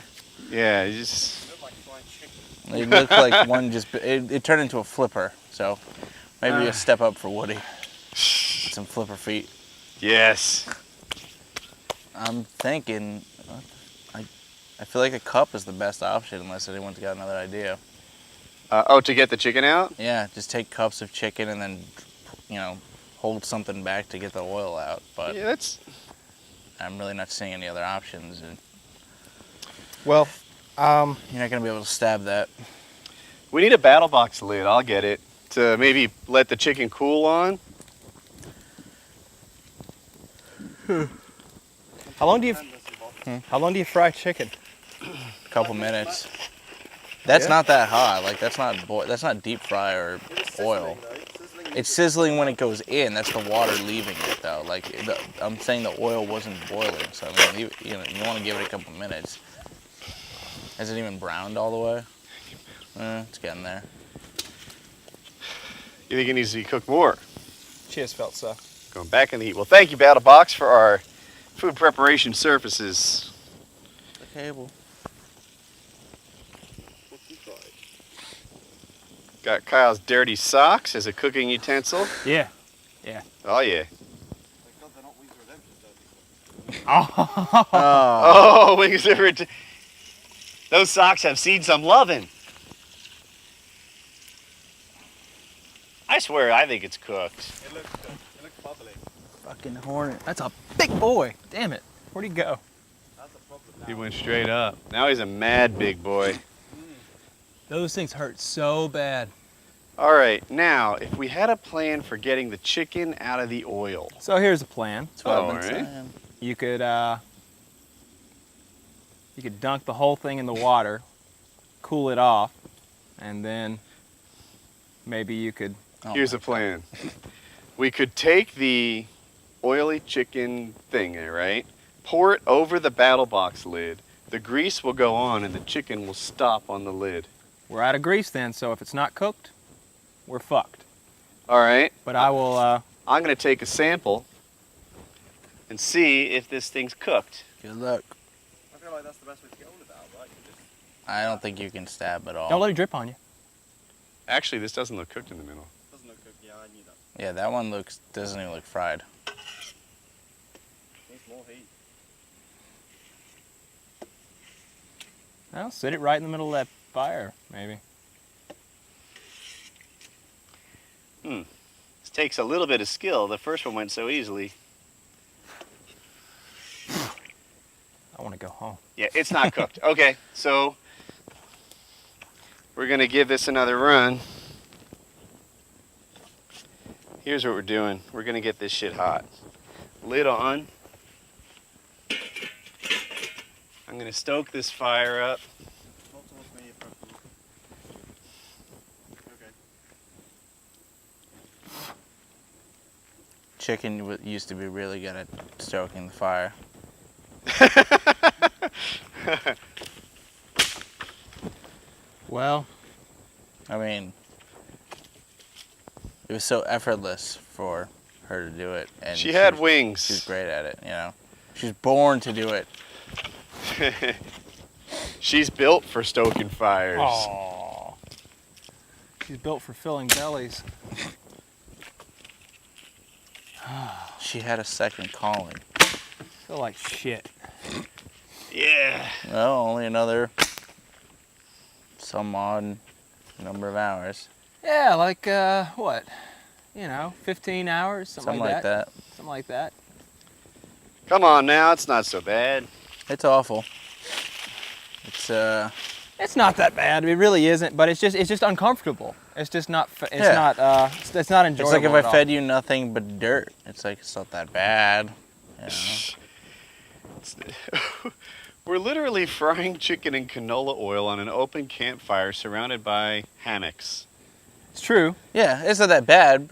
Yeah, you just. Look like fried chicken. It looked like one just, it turned into a flipper. So maybe a step up for Woody. Some flipper feet. Yes. I'm thinking, I feel like a cup is the best option unless anyone's got another idea. To get the chicken out? Yeah, just take cups of chicken and then, hold something back to get the oil out. But Yeah, that's. I'm really not seeing any other options. And Well, you're not gonna be able to stab that. We need a battle box lid. I'll get it to maybe let the chicken cool on. how long do you fry chicken? A couple minutes. That's Yeah. not that hot. Like that's not deep fry or oil. It's sizzling when it goes in. That's the water leaving it though. Like I'm saying, the oil wasn't boiling. So I mean, you want to give it a couple minutes. Has it even browned all the way? It's getting there. You think it needs to be cooked more? She has felt so. Going back in the heat. Well, thank you, Battle Box, for our food preparation surfaces. The cable. Got Kyle's dirty socks as a cooking utensil. Yeah. Oh yeah. Thank God they're not Wings of Redemption's dirty. Oh. Oh, wings of Red- Those socks have seen some loving. I swear, I think it's cooked. It looks good. It looks bubbly. Fucking hornet. That's a big boy. Damn it. Where'd he go? That's a problem now. He went straight up. Now he's a mad big boy. Those things hurt so bad. All right, now, if we had a plan for getting the chicken out of the oil. So here's a plan. That's what Oh, I've been alright. saying. You could dunk the whole thing in the water, cool it off, and then maybe you could. Oh Here's my a plan. We could take the oily chicken thing, right? Pour it over the battle box lid. The grease will go on and the chicken will stop on the lid. We're out of grease then, so if it's not cooked, we're fucked. All right, But I will. I'm gonna take a sample and see if this thing's cooked. Good luck. I feel like that's the best way to get all of it out, right? You just I don't think you can stab at all. Don't let it drip on you. Actually, this doesn't look cooked in the middle. doesn't look good. Yeah, I knew that. Yeah, that one doesn't even look fried. Needs more heat. Well, sit it right in the middle of that fire, maybe. This takes a little bit of skill. The first one went so easily. I want to go home. Yeah, it's not cooked. Okay, so we're gonna give this another run. Here's what we're doing. We're gonna get this shit hot. Lid on. I'm gonna stoke this fire up. Not towards me, if preferable. Okay. Chicken used to be really good at stoking the fire. Well, I mean, it was so effortless for her to do it, and She had was wings. great at it. She was born to do it. She's built for stoking fires. aww. She's built for filling bellies. She had a second calling. I feel like shit. Yeah. Well, only another some odd number of hours. Yeah, like what? 15 hours, something like that. Something like that. Come on now, it's not so bad. It's awful. It's It's not that bad. It really isn't, but it's just uncomfortable. It's just not. It's Yeah. not. It's not enjoyable. It's like if at I all. fed you nothing but dirt. It's like it's not that bad. You know? We're literally frying chicken in canola oil on an open campfire surrounded by hammocks. It's true. Yeah, it's not that bad.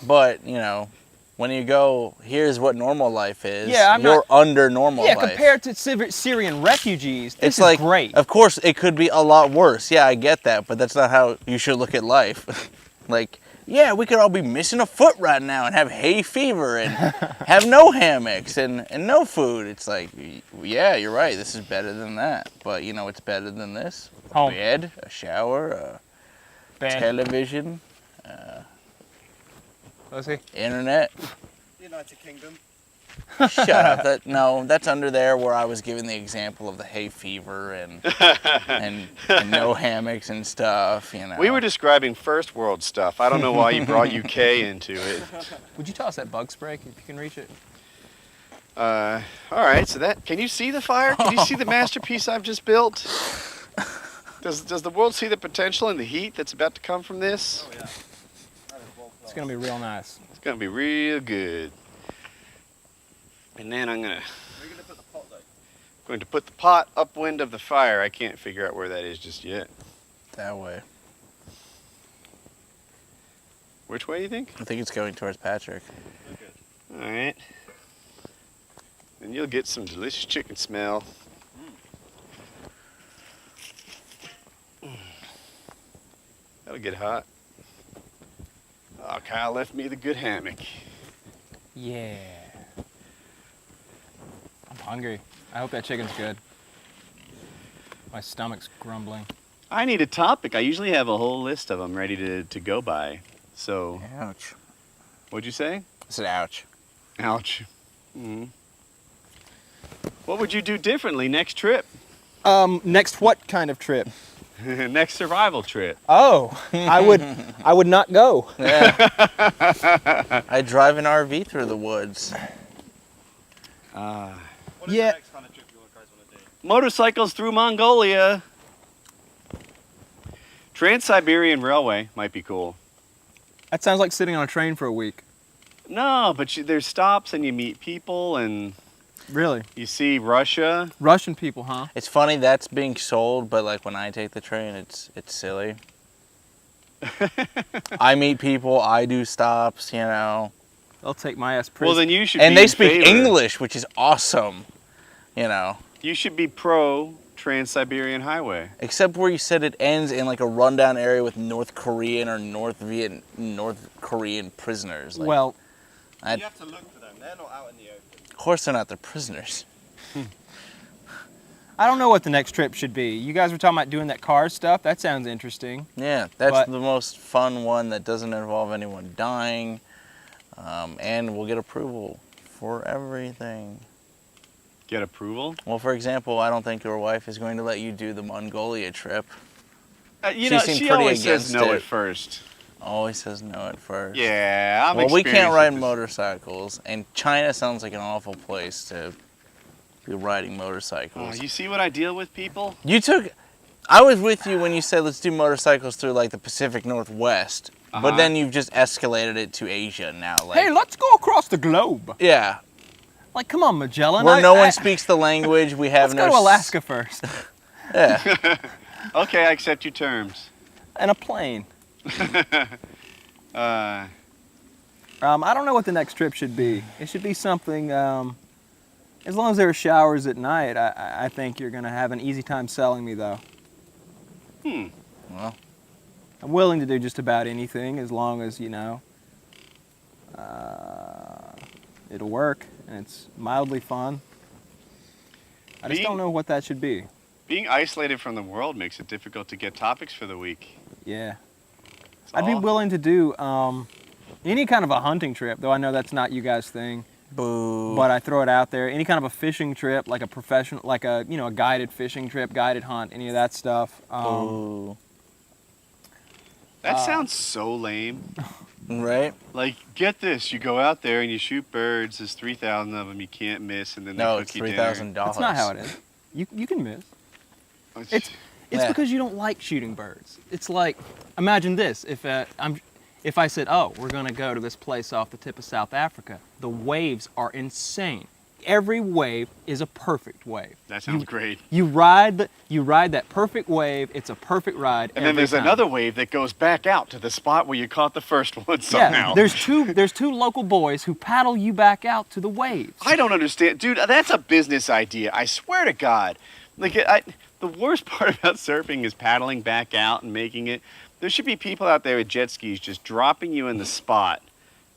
But when you go, here's what normal life is. Yeah, you're under normal life. Yeah, compared to Syrian refugees, this It's is like, great. Of course, it could be a lot worse. Yeah, I get that, but that's not how you should look at life. Like, yeah, we could all be missing a foot right now and have hay fever and have no hammocks and no food. It's like, yeah, you're right. This is better than that. But it's better than this. Home. Bed, a shower, a Bed. television, Let's see. internet. United Kingdom. Shut up. That's under there where I was giving the example of the hay fever and no hammocks and stuff, We were describing first world stuff. I don't know why you brought UK into it. Would you toss that bug spray if you can reach it? All right, so can you see the fire? Can you see the masterpiece I've just built? Does the world see the potential and the heat that's about to come from this? Oh, yeah. It's gonna be real nice. It's gonna be real good. And then I'm Where are you going to put the pot, though? going to put the pot upwind of the fire. I can't figure out where that is just yet. That way. Which way do you think? I think it's going towards Patrick. All right. And you'll get some delicious chicken smell. That'll get hot. Oh, Kyle left me the good hammock. Yeah. I'm hungry. I hope that chicken's good. My stomach's grumbling. I need a topic. I usually have a whole list of them ready to go by. So, Ouch. what'd you say? I said ouch. Ouch. What would you do differently next trip? Next what kind of trip? Next survival trip. Oh, I would not go. Yeah. I drive an RV through the woods. What is Yeah. the next kind of trip you guys want to do? Motorcycles through Mongolia. Trans-Siberian Railway might be cool. That sounds like sitting on a train for a week. No, but there's stops and you meet people and Really? you see Russia. Russian people, huh? It's funny that's being sold, but like when I take the train, it's silly. I meet people, I do stops, They'll take my ass Well, prison. then you should and be they in speak favor. English, which is awesome. You should be pro Trans-Siberian Highway. Except where you said it ends in like a rundown area with North Korean or North Korean prisoners. Like, Well, I- You have to look for them. They're not out in the open. of course they're not. They're prisoners. I don't know what the next trip should be. You guys were talking about doing that car stuff. That sounds interesting. Yeah, that's But- the most fun one that doesn't involve anyone dying, and we'll get approval for everything. Get approval? Well, for example, I don't think your wife is going to let you do the Mongolia trip. You She know, seemed she pretty always says against no it. at first. Always says no at first. Yeah, I'm Well, we can't experienced ride with this. motorcycles, and China sounds like an awful place to be riding Oh, motorcycles. you see what I deal with, people? I was with you when you said let's do motorcycles through like the Pacific Northwest, Uh-huh. but then you've just escalated it to Asia now. Like, Hey, let's go across the globe. yeah, Like, come on, Magellan. where no one speaks the language, we have Let's go to Alaska first. Yeah, Okay, I accept your terms. And a plane. Uh, I don't know what the next trip should be. It should be something, as long as there are showers at night, I think you're going to have an easy time selling me, though. well, I'm willing to do just about anything as long as, it'll work and it's mildly fun. I just Being- don't know what that should be. being isolated from the world makes it difficult to get topics for the week. Yeah. That's I'd be all. willing to do, Any kind of a hunting trip, though I know that's not you guys' thing. Boo. But I throw it out there. Any kind of a fishing trip, like a professional, like a a guided fishing trip, guided hunt, any of that stuff. Boo. That sounds so lame. Right? Like, get this, you go out there and you shoot birds, there's 3,000 of them you can't miss, and then No, they it's cook you $3,000. dinner. That's not how it is. You can miss. It's Yeah. because you don't like shooting birds. It's like, imagine this: if I said, "Oh, we're gonna go to this place off the tip of South Africa," the waves are insane. Every wave is a perfect wave. That sounds great. You ride that perfect wave. It's a perfect ride. And then there's another wave that goes back out to the spot where you caught the first one somehow. Yeah, there's two local boys who paddle you back out to the waves. I don't understand. Dude, that's a business idea. I swear to God. Like, the worst part about surfing is paddling back out and making it. There should be people out there with jet skis just dropping you in the spot.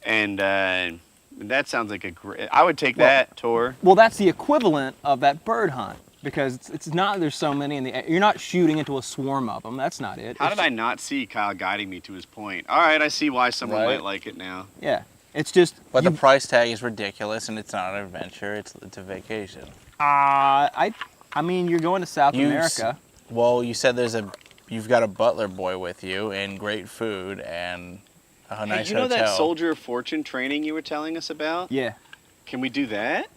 And that sounds like a great... I would take that tour. Well, that's the equivalent of that bird hunt. Because it's not there's so many in the air. You're not shooting into a swarm of them. That's not it. How did I not see Kyle guiding me to his point? All right, I see why someone might like it now. Yeah. It's just... But the price tag is ridiculous, and it's not an adventure. It's a vacation. I mean, you're going to South America. Well, you said you've got a butler boy with you, and great food, and a nice Hey, you know hotel. that Soldier of Fortune training you were telling us about? Yeah. Can we do that?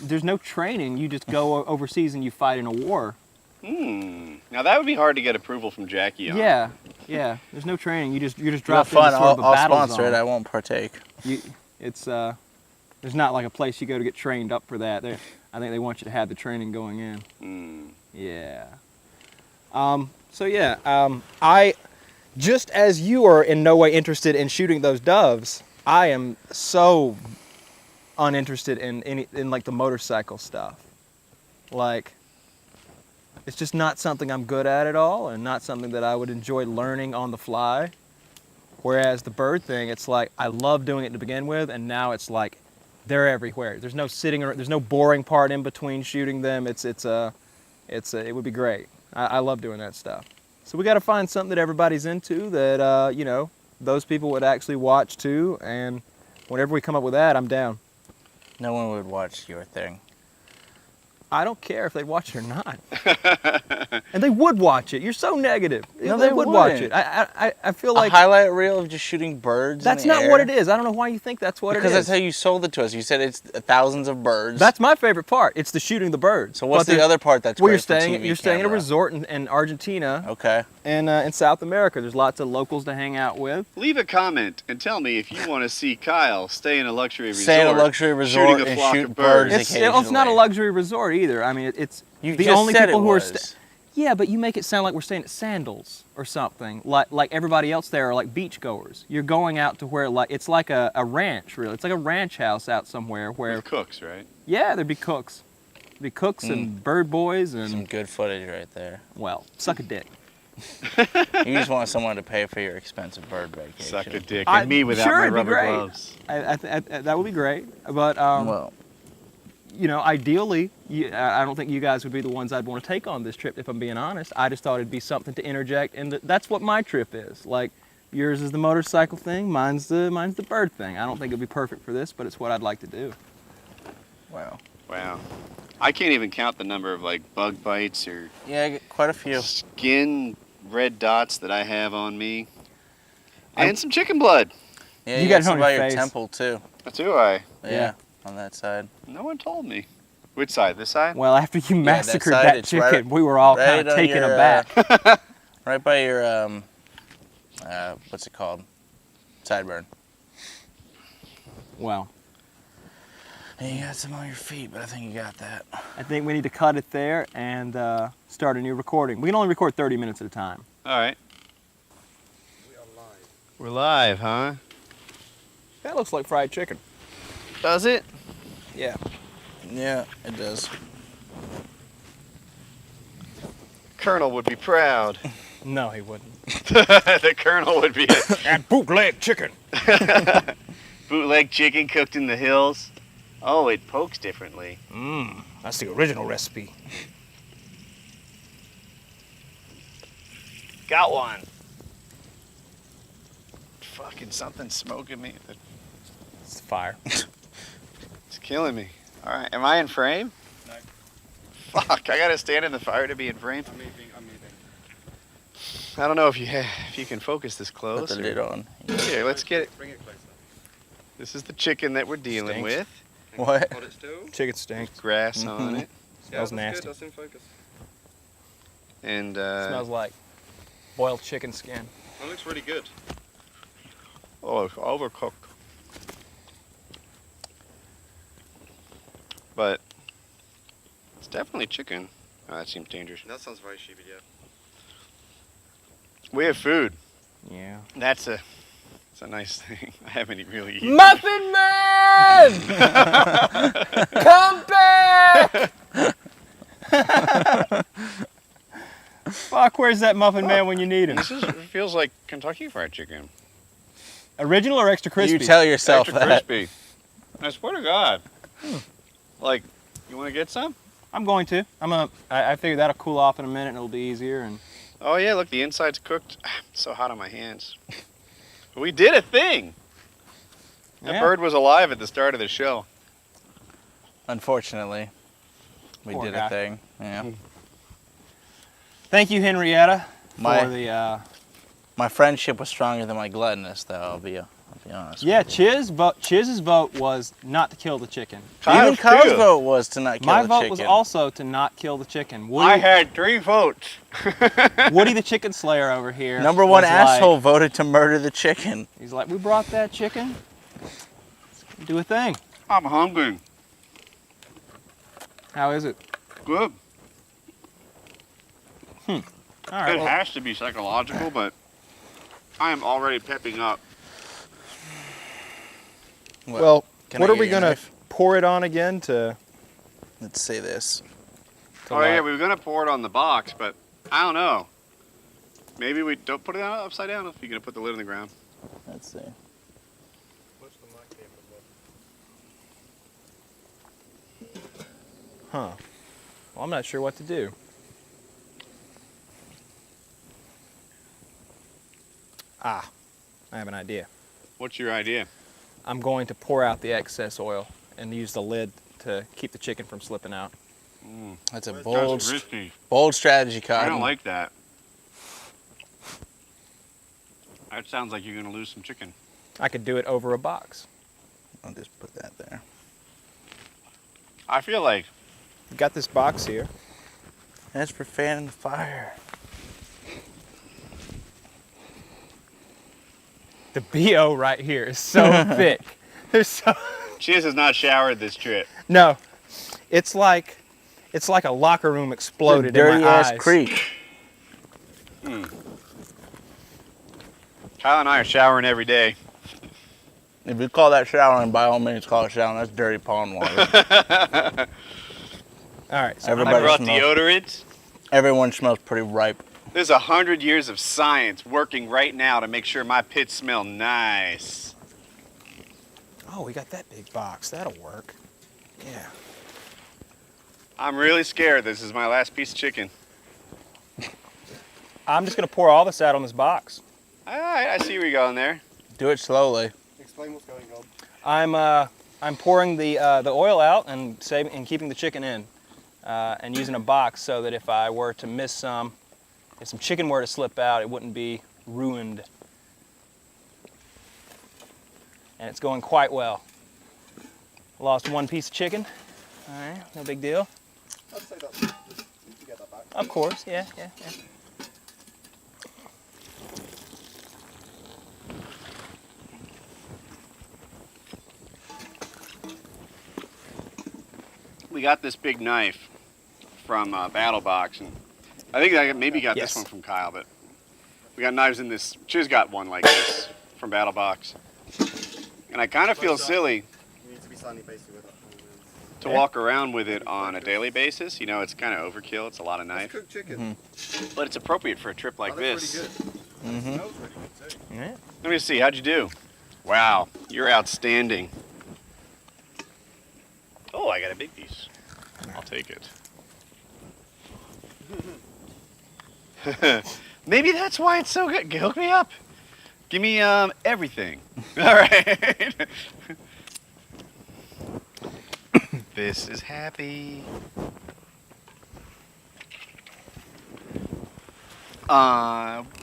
There's no training. You just go overseas and you fight in a war. Now that would be hard to get approval from Jackie on. Yeah. There's no training. You're just You'll dropped have fun. into sort of a I'll battle sponsor zone. it. I won't partake. There's not like a place you go to get trained up for that. I think they want you to have the training going in. Yeah. I just as you are in no way interested in shooting those doves, I am so uninterested in like the motorcycle stuff. Like, it's just not something I'm good at all, and not something that I would enjoy learning on the fly. Whereas the bird thing, it's like I love doing it to begin with, and now it's like they're everywhere. There's no sitting, there's no boring part in between shooting them. It would be great. I love doing that stuff. So we got to find something that everybody's into that those people would actually watch too. And whenever we come up with that, I'm down. No one would watch your thing. I don't care if they watch it or not. And they would watch it. You're so negative. No, they they would watch wouldn't. it. I feel like A highlight reel of just shooting birds. that's in the not air? what it is. I don't know why you think that's what Because it is. that's how you sold it to us. You said it's thousands of birds. That's my favorite part. It's the shooting the birds. So what's But the there's- other part that's Well, great for TV you're staying at a camera? resort in Argentina Okay. and in South America. There's lots of locals to hang out with. Leave a comment and tell me if you want to see Kyle stay in a luxury resort. Stay in a luxury resort shooting a and flock shoot of birds. birds. It's not a Occasionally. luxury resort either. I mean, it's You the just only said people it who are. was. Yeah, but you make it sound like we're staying at Sandals or something. Like everybody else there are like beach goers. You're going out to where it's like a ranch, really. It's like a ranch house out somewhere where With cooks, right? yeah, there'd be cooks. There'd be cooks and bird boys and Some good footage right there. well, suck a dick. You just want someone to pay for your expensive bird vacation. Suck a dick. And me without sure, my it'd be rubber great. gloves. That would be great. But Well, ideally, I don't think you guys would be the ones I'd want to take on this trip, if I'm being honest. I just thought it'd be something to interject, and that's what my trip is. Like, yours is the motorcycle thing, mine's the bird thing. I don't think it'd be perfect for this, but it's what I'd like to do. wow. Wow. I can't even count the number of like bug bites or Yeah, I get quite a few. skin red dots that I have on me. And some chicken blood. Yeah, You you got got it some on by your your face. temple too. Do I? Yeah, on that side. No one told me. Which side? This side? Well, after you massacred side, that it's chicken, right- we were all right kind of on taken your, aback. Right by your what's it called? Sideburn. Well, And you got some on your feet, but I think you got that. I think we need to cut it there and start a new recording. We can only record 30 minutes at a time. All right. We are live. We're live, huh? That looks like fried chicken. Does it? Yeah. Yeah, it does. Colonel would be proud. No, he wouldn't. The Colonel would be And bootleg chicken. bootleg chicken cooked in the hills. Oh, it pokes differently. That's the original recipe. Got one. fucking something smoking me. It's fire. It's killing me. All right, am I in frame? No. Fuck, I gotta stand in the fire to be in frame. I'm moving. I don't know if you can focus this Put close. the or- lid on. Here, let's get it. Bring it closer. This is the chicken that we're dealing Stinks. with. What? Hold it still. Chicken stinks. Grass on it. Smells that's nasty. Good. That's in focus. And Smells like boiled chicken skin. That looks really good. oh, it's overcooked. But it's definitely chicken. Oh, that seems dangerous. That sounds very sheepy, yeah. We have food. Yeah. It's a nice thing. I haven't really eaten. Muffin Man! Come back! Fuck, where's that Muffin Man when you need him? It feels like Kentucky Fried Chicken. Original or extra crispy? You tell yourself Extra that. crispy. I swear to God. Like, you want to get some? I'm going to. I figure that'll cool off in a minute and it'll be easier. And Oh yeah, look, the inside's cooked. It's so hot on my hands. We did a thing. That Yeah. bird was alive at the start of the show. Unfortunately, we Poor did guy. a thing. Yeah. Thank you, Henrietta, My- for the. My friendship was stronger than my gluttoness, though. I'll be honest. Yeah, Chiz's vote was not to kill the chicken. Even Kyle's Kyle's too. vote was to not kill My the vote chicken. was also to not kill the chicken. I Woody, had 3 votes. Woody the chicken slayer over here. Number one was like- asshole voted to murder the chicken. He's like, we brought that chicken. Let's do a thing. I'm hungry. How is it? Good. All right. It well, has to be psychological, but I am already pepping up. well, Can what I are get we your gonna knife? pour it on again to? Let's say this. Oh yeah, we were gonna pour it on the box, but I don't know. Maybe we don't put it upside down if you're gonna put the lid on the ground. Let's see. What's the mic here? Huh. Well, I'm not sure what to do. Ah, I have an idea. What's your idea? I'm going to pour out the excess oil and use the lid to keep the chicken from slipping out. That's a That's bold, risky. bold strategy, Cotton. I don't like that. That sounds like you're gonna lose some chicken. I could do it over a box. I'll just put that there. I feel like You got this box here. That's for fanning the fire. The BO right here is so thick. There's so Chiz has not showered this trip. no. It's like a locker room exploded in dirty my ass eyes. creek. Kyle and I are showering every day. If you call that showering, by all means call it showering. That's dirty pond water. All right. So Everybody I brought smells- deodorant. Everyone smells pretty ripe. There's 100 years of science working right now to make sure my pits smell nice. oh, we got that big box. That'll work. Yeah. I'm really scared. This is my last piece of chicken. I'm just gonna pour all this out on this box. All right, I see where you're going there. Do it slowly. Explain what's going on. I'm pouring the oil out and saving and keeping the chicken in, and using a box so that if I were to miss some, if some chicken were to slip out, it wouldn't be ruined. And it's going quite well. Lost one piece of chicken. All right, no big deal. I'd say that's just to get that back. Of course, yeah. We got this big knife from Battle Box, and I think I maybe got Yes. this one from Kyle, but we got knives in this. Chiz got one like this from Battle Box, and I kind of feel silly You need to be sandy basically with it. to walk around with it on a daily basis. You know, it's kind of overkill. It's a lot of It's knife, cooked chicken. but it's appropriate for a trip like That looks this. really good. Mm-hmm. Smells really good too. Yeah. Let me see. How'd you do? Wow, you're outstanding. Oh, I got a big piece. I'll take it. Maybe that's why it's so good. Hook me up. Give me everything. All right. This is happy.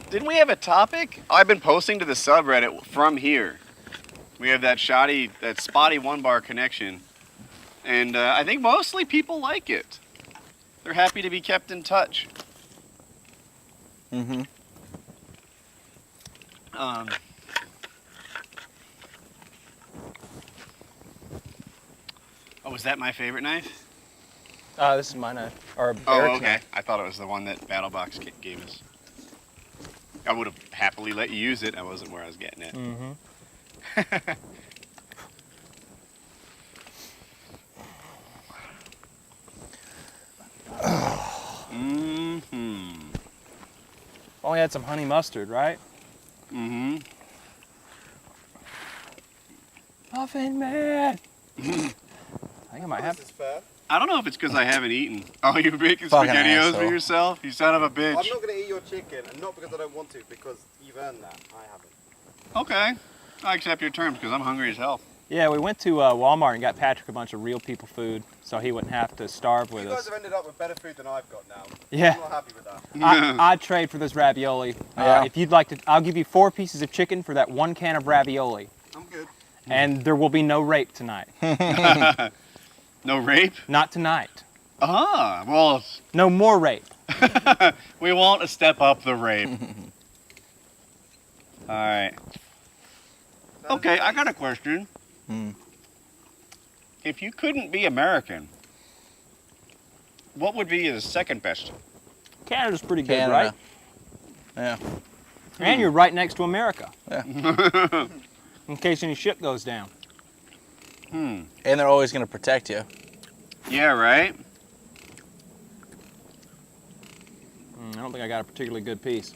Didn't we have a topic? I've been posting to the subreddit from here. We have that spotty one bar connection. And I think mostly people like it. They're happy to be kept in touch. Mm-hmm. Oh, was that my favorite knife? This is my knife. Or Oh, Eric's okay. knife. I thought it was the one that Battlebox gave us. I would have happily let you use it. I wasn't where I was getting it. Mm-hmm. Mm-hmm. Only had some honey mustard, right? Mm-hmm. Muffin Man! I think I might have. This is fair. I don't know if it's because I haven't eaten. Oh, you're making Fucking SpaghettiOs for asshole. yourself? You son of a bitch. I'm not going to eat your chicken, and not because I don't want to, because you've earned that. I haven't. Okay. I accept your terms because I'm hungry as hell. Yeah, we went to Walmart and got Patrick a bunch of real people food so he wouldn't have to starve with You guys us. have ended up with better food than I've got now. Yeah. I'm not happy with that. I'd trade for this ravioli. Yeah. If you'd like to, I'll give you 4 pieces of chicken for that 1 can of ravioli. I'm good. And there will be no rape tonight. No rape? Not tonight. Ah, well, No more rape. we won't step up the rape. All right. Okay, I got a question. Hmm. If you couldn't be American, what would be the second best? Canada's pretty good, Canada. right? Yeah. And you're right next to America. Yeah. In case any ship goes down. And they're always going to protect you. Yeah, right? I don't think I got a particularly good piece.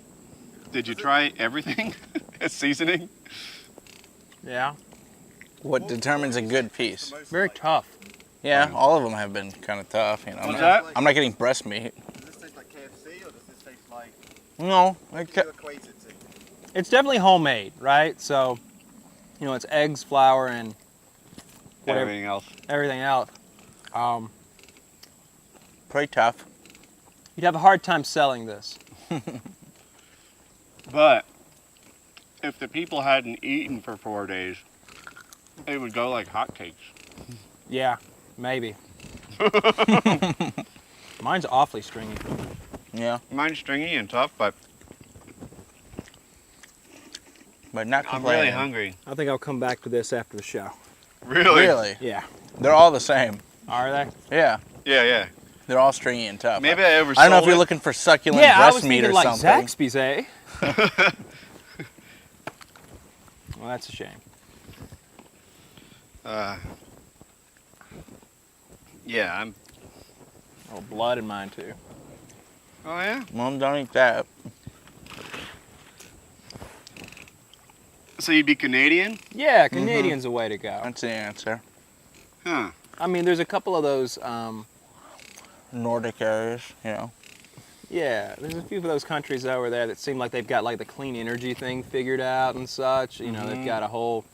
Did you try everything as seasoning? Yeah. What determines a good piece? Very tough. Yeah, all of them have been kind of tough. You know, What's that? I'm not getting breast meat. Does this taste like KFC, or does this taste like... No, What do you equate it to? It's definitely homemade, right? So, you know, it's eggs, flour, and whatever, Everything else. everything else. pretty tough. You'd have a hard time selling this. But if the people hadn't eaten for 4 days, it would go like hotcakes. Yeah, maybe. Mine's awfully stringy. Yeah, Mine's stringy and tough, but but not I'm complaining. really hungry. I think I'll come back to this after the show. Really? Really? Yeah. They're all the same. Are they? Yeah, Yeah, yeah. they're all stringy and tough. Maybe I oversold I don't know if you're it. looking for succulent Yeah, I breast was meat thinking or like something. Zaxby's, eh? Well, that's a shame. Yeah, I'm. Oh, blood in mine too. Oh yeah. Well, don't eat that. So you'd be Canadian? Yeah, Canadian's a way to go. That's the answer. Huh. I mean, there's a couple of those. Nordic areas, you know. Yeah, there's a few of those countries over there that seem like they've got like the clean energy thing figured out and such. You know, they've got a whole.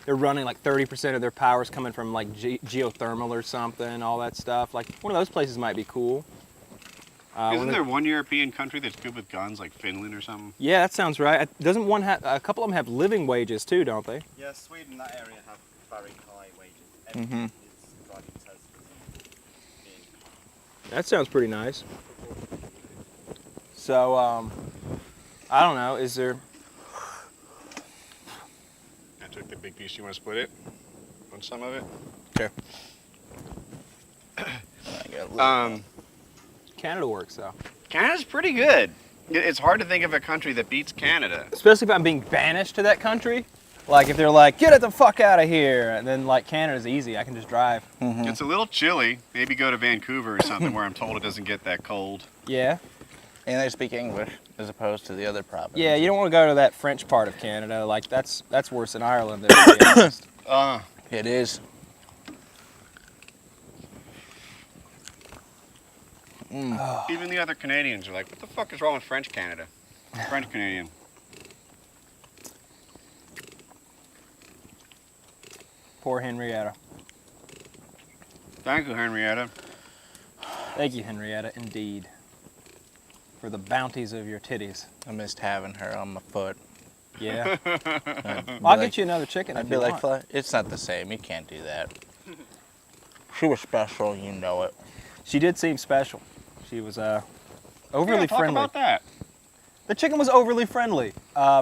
They're running like 30% of their power's coming from like geothermal or something, all that stuff. Like one of those places might be cool. Isn't there one European country that's good with guns, like Finland or something? Yeah, that sounds right. Doesn't one have a couple of them have living wages too, don't they? Yeah, Sweden, that area have very high wages. Mhm. Everything is driving Teslas in. That sounds pretty nice. So, I don't know. Is there? I took the big piece. You want to split it? Want some of it? Sure. I got a little- Canada works though. Canada's pretty good. It's hard to think of a country that beats Canada. Especially if I'm being banished to that country. Like if they're like, get it the fuck out of here, and then like Canada's easy. I can just drive. It's a little chilly. Maybe go to Vancouver or something where I'm told it doesn't get that cold. Yeah. and they speak English as opposed to the other provinces. Yeah, you don't want to go to that French part of Canada. Like that's worse than Ireland. To be honest. It is. Even the other Canadians are like, what the fuck is wrong with French Canada? French Canadian. poor Henrietta. Thank you, Henrietta. Thank you, Henrietta, indeed, for the bounties of your titties. I missed having her on my foot. Yeah. I'd I'll be get you another chicken I'd if be you like, want. "Fly, it's not the same. You can't do that." She was special, you know it. She did seem special. She was overly Talk friendly. about that. The chicken was overly friendly,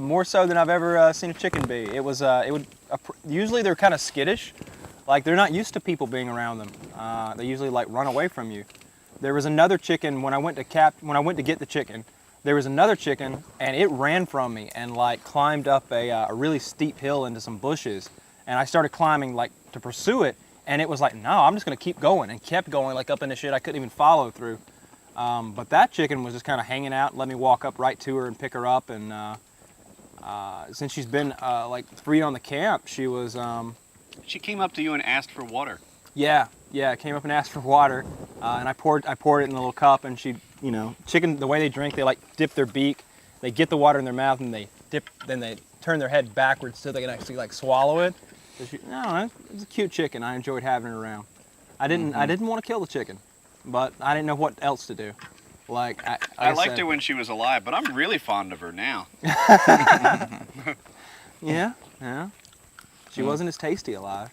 more so than I've ever seen a chicken be. It was, usually they're kind of skittish, like they're not used to people being around them. They usually like run away from you. There was another chicken when I went to get the chicken. There was another chicken and it ran from me and like climbed up a really steep hill into some bushes. And I started climbing like to pursue it, and it was like, no, I'm just gonna keep going, and kept going like up into shit I couldn't even follow through. But that chicken was just kind of hanging out, let me walk up right to her and pick her up. And since she's been like free on the camp, she was, She came up to you and asked for water. yeah, came up and asked for water, and I poured it in a little cup, and she, you know, chicken, the way they drink, they like dip their beak, they get the water in their mouth, and they dip, then they turn their head backwards so they can actually like swallow it. So she, no, it was a cute chicken. I enjoyed having her around. I didn't want to kill the chicken, but I didn't know what else to do. Like I liked her when she was alive, but I'm really fond of her now. Yeah. She wasn't as tasty alive.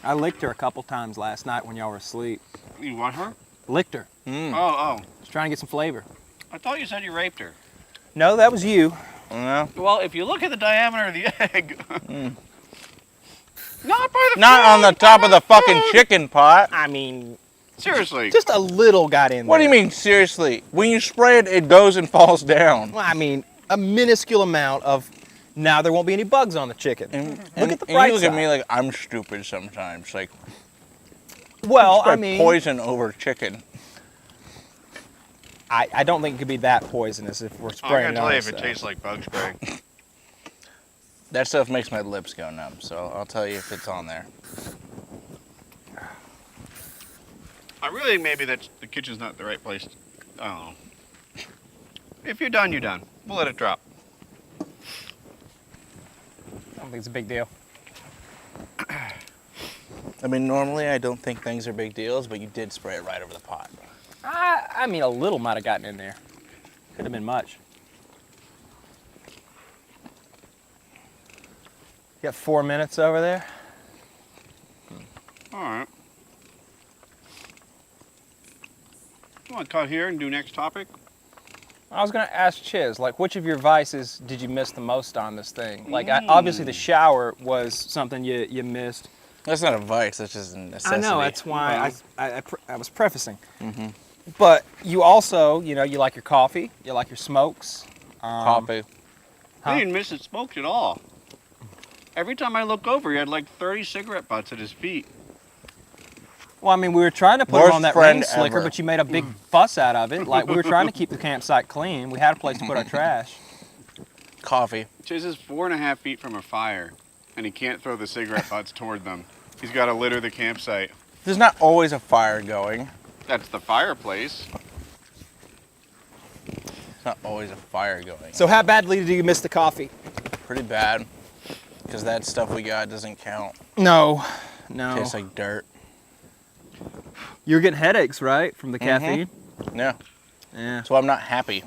I licked her a couple times last night when y'all were asleep. You want her? Licked her. Oh. Just trying to get some flavor. I thought you said you raped her. No, that was you. Yeah. Well, if you look at the diameter of the egg. Not by the Not on the food, top by of the fucking food. chicken pot. I mean, Seriously. just a little got in there. What do you mean, seriously? When you spray it, it goes and falls down. Well, I mean, a minuscule amount of. Now there won't be any bugs on the chicken. Look at the and bright you look side. at me like I'm stupid sometimes. Like, Well, I spray mean, poison over chicken. I don't think it could be that poisonous if we're I'm spraying gonna tell you it if it on tastes like bug spray. That stuff makes my lips go numb, so I'll tell you if it's on there. I really maybe that the kitchen's not the right place. I don't know. If you're done, you're done. We'll let it drop. I don't think it's a big deal. I mean, normally I don't think things are big deals, but you did spray it right over the pot. I mean, a little might have gotten in there. Could have been much. You got 4 minutes over there? All right. You want to cut here and do next topic? I was gonna ask Chiz, like, which of your vices did you miss the most on this thing? Like, obviously the shower was something you missed. That's not a vice, that's just a necessity. I know, that's why I was prefacing. But you also, you know, you like your coffee, you like your smokes. Coffee. I didn't miss it smoked at all. Every time I look over, he had like 30 cigarette butts at his feet. Well, I mean, we were trying to put Worst it on that friend rain slicker, ever. but you made a big fuss out of it. Like, we were trying to keep the campsite clean. We had a place to put our trash. Coffee. Chase is 4.5 feet from a fire, and he can't throw the cigarette butts toward them. He's got to litter the campsite. There's not always a fire going. That's the fireplace. There's not always a fire going. So how badly do you miss the coffee? Pretty bad. Because that stuff we got doesn't count. No. Tastes like dirt. You're getting headaches, right, from the caffeine? Yeah. Yeah. So I'm not happy.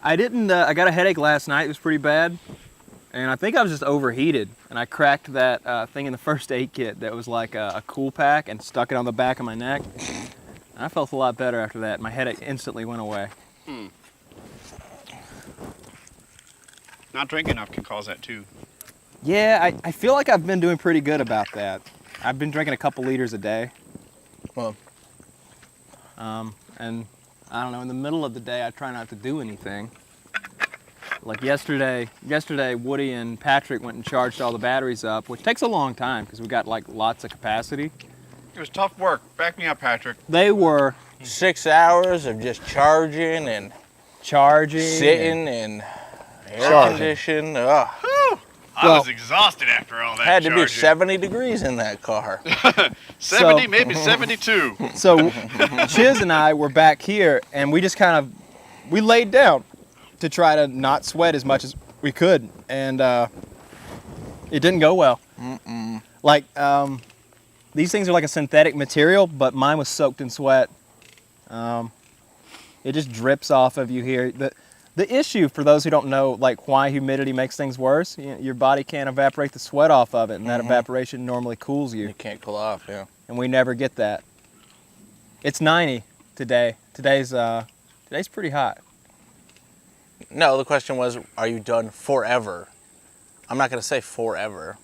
I didn't. I got a headache last night. It was pretty bad, and I think I was just overheated. And I cracked that thing in the first aid kit that was like a cool pack and stuck it on the back of my neck. I felt a lot better after that. My headache instantly went away. Not drinking enough can cause that too. Yeah, I feel like I've been doing pretty good about that. I've been drinking a couple liters a day. Well, And I don't know, in the middle of the day, I try not to do anything. Like yesterday, Woody and Patrick went and charged all the batteries up, which takes a long time because we got like lots of capacity. It was tough work. Back me up, Patrick. They were 6 hours of just charging and charging. sitting and air Charging. conditioned. Ugh. I was exhausted after all that Had to be charging. 70 degrees in that car. 70, So- maybe 72. So Chiz and I were back here, and we just we laid down to try to not sweat as much as we could. And It didn't go well. Like, these things are like a synthetic material, but mine was soaked in sweat. It just drips off of you here. The issue, for those who don't know, like why humidity makes things worse, your body can't evaporate the sweat off of it, and that evaporation normally cools you. You can't cool off, yeah. And we never get that. It's 90 today. Today's pretty hot. No, the question was, are you done forever? I'm not going to say forever.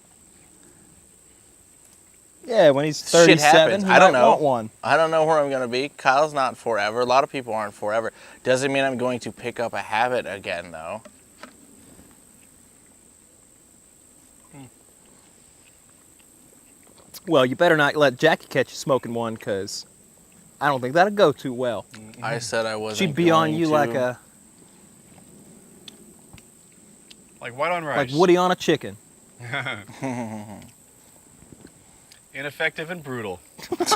Yeah, when he's Shit 37, happens. he I don't might know. want one. I don't know where I'm going to be. Kyle's not forever. A lot of people aren't forever. Doesn't mean I'm going to pick up a habit again, though. Well, you better not let Jackie catch you smoking one, because I don't think that'll go too well. I said I wasn't She'd be on going you to. Like white on rice. like Woody on a chicken. Ineffective and brutal. What's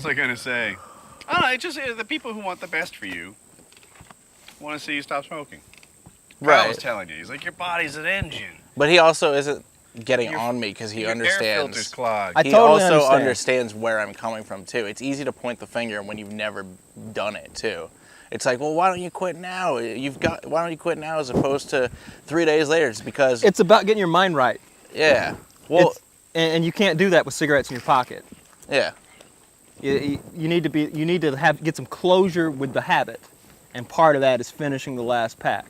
I gonna say? I don't know. It's just the people who want the best for you want to see you stop smoking. Kyle was telling you, he's like, your body's an engine. But he also isn't getting Your- on me because he Your air understands. filter's clogged. I He totally also understand. understands where I'm coming from too. It's easy to point the finger when you've never done it too. It's like, well, why don't you quit now? Why don't you quit now as opposed to 3 days later? It's because It's about getting your mind right. yeah. Well, And you can't do that with cigarettes in your pocket. yeah. You need to get some closure with the habit, and part of that is finishing the last pack.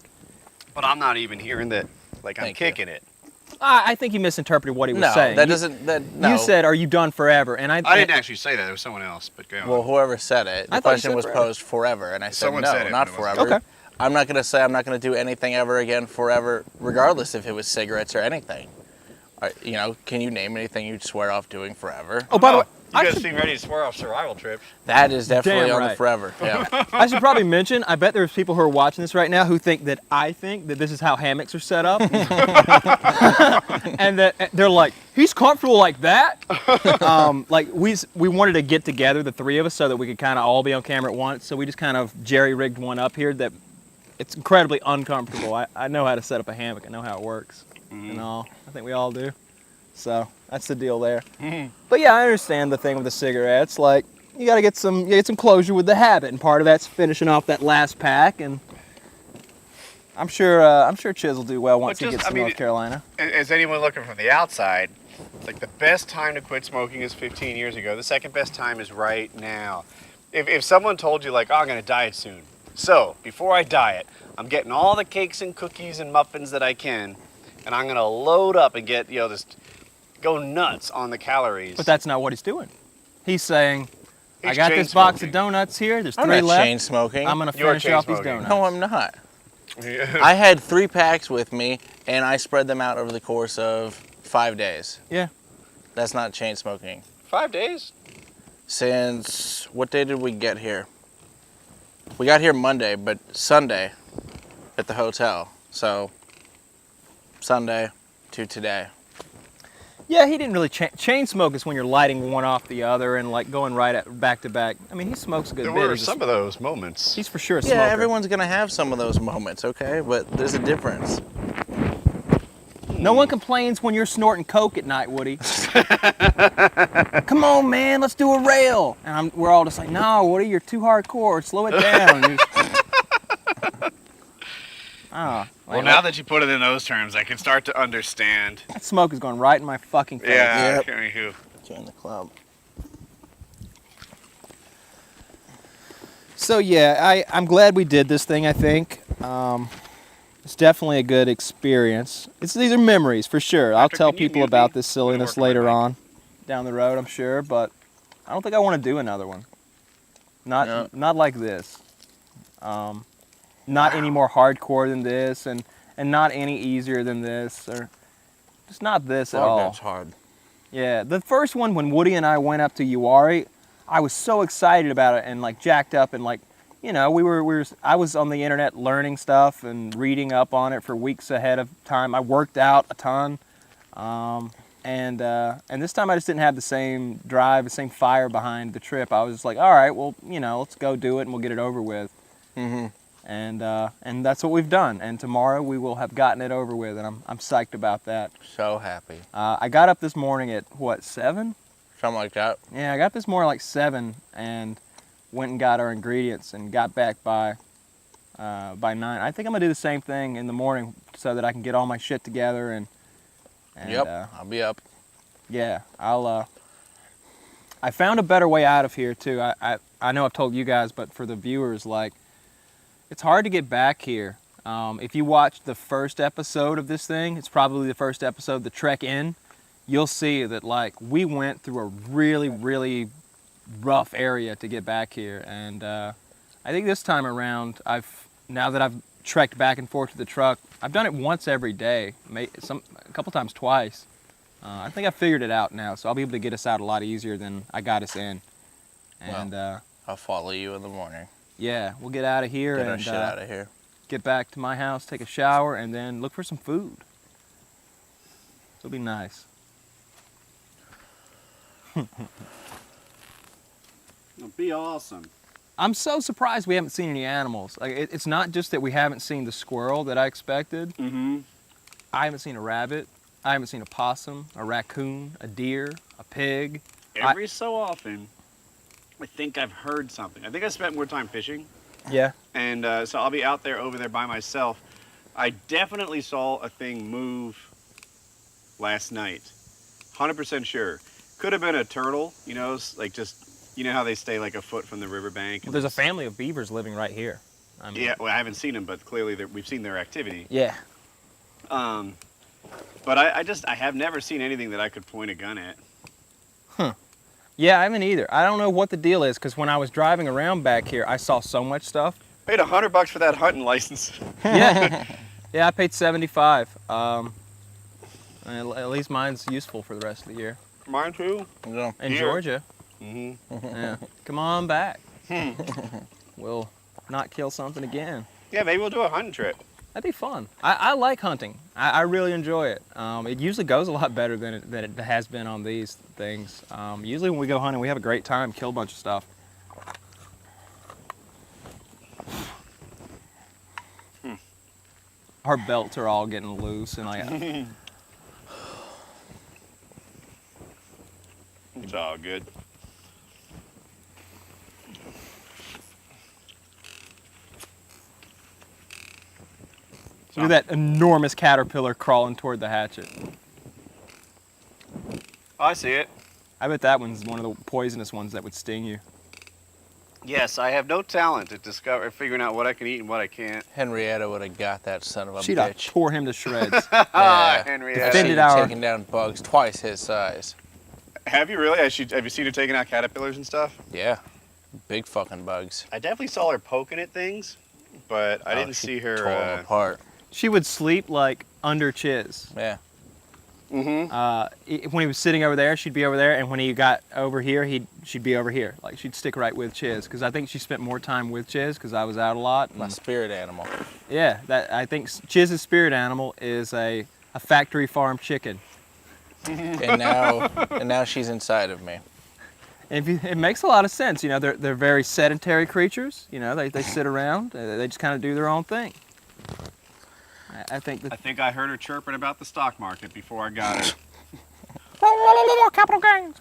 But I'm not even hearing that. Like, I'm Thank you. kicking it. I think you misinterpreted what he was No, saying. that doesn't. No. You said, "Are you done forever?" And I didn't actually say that. It was someone else. But go on. Well, whoever said it, I the thought you question said was forever. posed forever, and I said Someone no, said it, not but it wasn't. forever. Okay. I'm not gonna say I'm not gonna do anything ever again forever, regardless if it was cigarettes or anything. Can you name anything you'd swear off doing forever? Oh, by the way, you I guys should, seem ready to swear off survival trips. That is definitely Damn on the right. forever. Yeah. I should probably mention, I bet there's people who are watching this right now who think that I think that this is how hammocks are set up. And that they're like, he's comfortable like that? Like, we wanted to get together, the three of us, so that we could kind of all be on camera at once. So we just kind of jerry-rigged one up here that it's incredibly uncomfortable. I know how to set up a hammock. I know how it works. And all. I think we all do. So that's the deal there. But yeah, I understand the thing with the cigarettes. Like, you gotta get some closure with the habit, and part of that's finishing off that last pack. And I'm sure Chiz will do well once he gets to North Carolina. As anyone looking from the outside, it's like the best time to quit smoking is 15 years ago. The second best time is right now. If someone told you, like, oh, I'm going to diet soon. So, before I diet, I'm getting all the cakes and cookies and muffins that I can, and I'm going to load up and get, just go nuts on the calories. But that's not what he's doing. He's saying, I He's got chain this box of smoking. donuts here. There's I'm 3 not left. chain smoking. I'm gonna You're finish chain off these smoking. donuts. No, I'm not. Yeah. I had 3 packs with me, and I spread them out over the course of 5 days. Yeah. That's not chain smoking. 5 days? Since what day did we get here? We got here Monday, but Sunday at the hotel. So Sunday to today. Yeah, he didn't really chain smoke is when you're lighting one off the other and like going right at back to back. I mean, he smokes a good There bit. were He's, some of those moments. he's for sure a Yeah, smoker. everyone's gonna have some of those moments, okay? But there's a difference. No one complains when you're snorting coke at night, Woody. Come on, man, let's do a rail. And we're all just like, no, Woody, you're too hardcore. Slow it down. Well, now that you put it in those terms, I can start to understand. that smoke is going right in my fucking face. Yeah. Yep. Anywho. Join the club. So yeah, I'm glad we did this thing. I think it's definitely a good experience. These are memories for sure. I'll Patrick, tell can you people mute about me? this I'm gonna silliness work on my later mic. on, down the road, I'm sure. But I don't think I want to do another one. Not like this. Not any more hardcore than this, and not any easier than this, or just not this at all. That's hard. Yeah, the first one when Woody and I went up to Uwharrie, I was so excited about it and like jacked up and like, I was on the internet learning stuff and reading up on it for weeks ahead of time. I worked out a ton, and this time I just didn't have the same drive, the same fire behind the trip. I was just like, all right, well, let's go do it and we'll get it over with. Mm-hmm. And that's what we've done. And tomorrow we will have gotten it over with, and I'm psyched about that. So happy. I got up this morning at what, 7? Something like that. Yeah, I got this morning like 7 and went and got our ingredients and got back by 9. I think I'm gonna do the same thing in the morning so that I can get all my shit together and Yep, I'll be up. yeah, I found a better way out of here too. I know I've told you guys, but for the viewers, like, it's hard to get back here. If you watched the first episode of this thing, it's probably the first episode, the Trek In, you'll see that like we went through a really, really rough area to get back here. And I think this time around, now that I've trekked back and forth to the truck, I've done it once every day, a couple times twice. I think I figured it out now, so I'll be able to get us out a lot easier than I got us in. And I'll follow you in the morning. yeah, we'll get out of here Get our and shit out of here. get back to my house, take a shower, and then look for some food. It'll be nice. It'll be awesome. I'm so surprised we haven't seen any animals. Like, it's not just that we haven't seen the squirrel that I expected. Mm-hmm. I haven't seen a rabbit. I haven't seen a possum, a raccoon, a deer, a pig. Every so often, I think I've heard something. I think I spent more time fishing, Yeah. and so I'll be out there over there by myself. I definitely saw a thing move last night. 100% sure. Could have been a turtle, you know, like just, you know how they stay like a foot from the riverbank. Well, there's a family of beavers living right here. I mean, Yeah, well, I haven't seen them, but clearly we've seen their activity. Yeah. But I have never seen anything that I could point a gun at. Yeah, I haven't either. I don't know what the deal is, because when I was driving around back here, I saw so much stuff. Paid $100 for that hunting license. Yeah. Yeah, I paid 75. And at least mine's useful for the rest of the year. Mine too. Yeah. In Here. Georgia. Mm-hmm. Yeah. Come on back. We'll not kill something again. Yeah, maybe we'll do a hunting trip. That'd be fun. I like hunting. I really enjoy it. It usually goes a lot better than it has been on these things. Usually when we go hunting, we have a great time, kill a bunch of stuff. Our belts are all getting loose and like. It's all good. Look at that enormous caterpillar crawling toward the hatchet. Oh, I see it. I bet that one's one of the poisonous ones that would sting you. Yes, I have no talent at figuring out what I can eat and what I can't. Henrietta would have got that son of a She'd have bitch. tore him to shreds. Yeah. Henrietta. I've Defended seen her our- taking down bugs twice his size. Have you really? Have you seen her taking out caterpillars and stuff? Yeah. Big fucking bugs. I definitely saw her poking at things, but I didn't she see her. tore them apart. She would sleep like under Chiz. Yeah. Mm-hmm. When he was sitting over there, she'd be over there, and when he got over here, she'd be over here. Like, she'd stick right with Chiz, because I think she spent more time with Chiz because I was out a lot. My spirit animal. Yeah, I think Chiz's spirit animal is a factory farm chicken. And now she's inside of me. And it makes a lot of sense. You know, they're very sedentary creatures. You know, they sit around. They just kind of do their own thing. I think that. I think I heard her chirping about the stock market before I got her. Capital gains.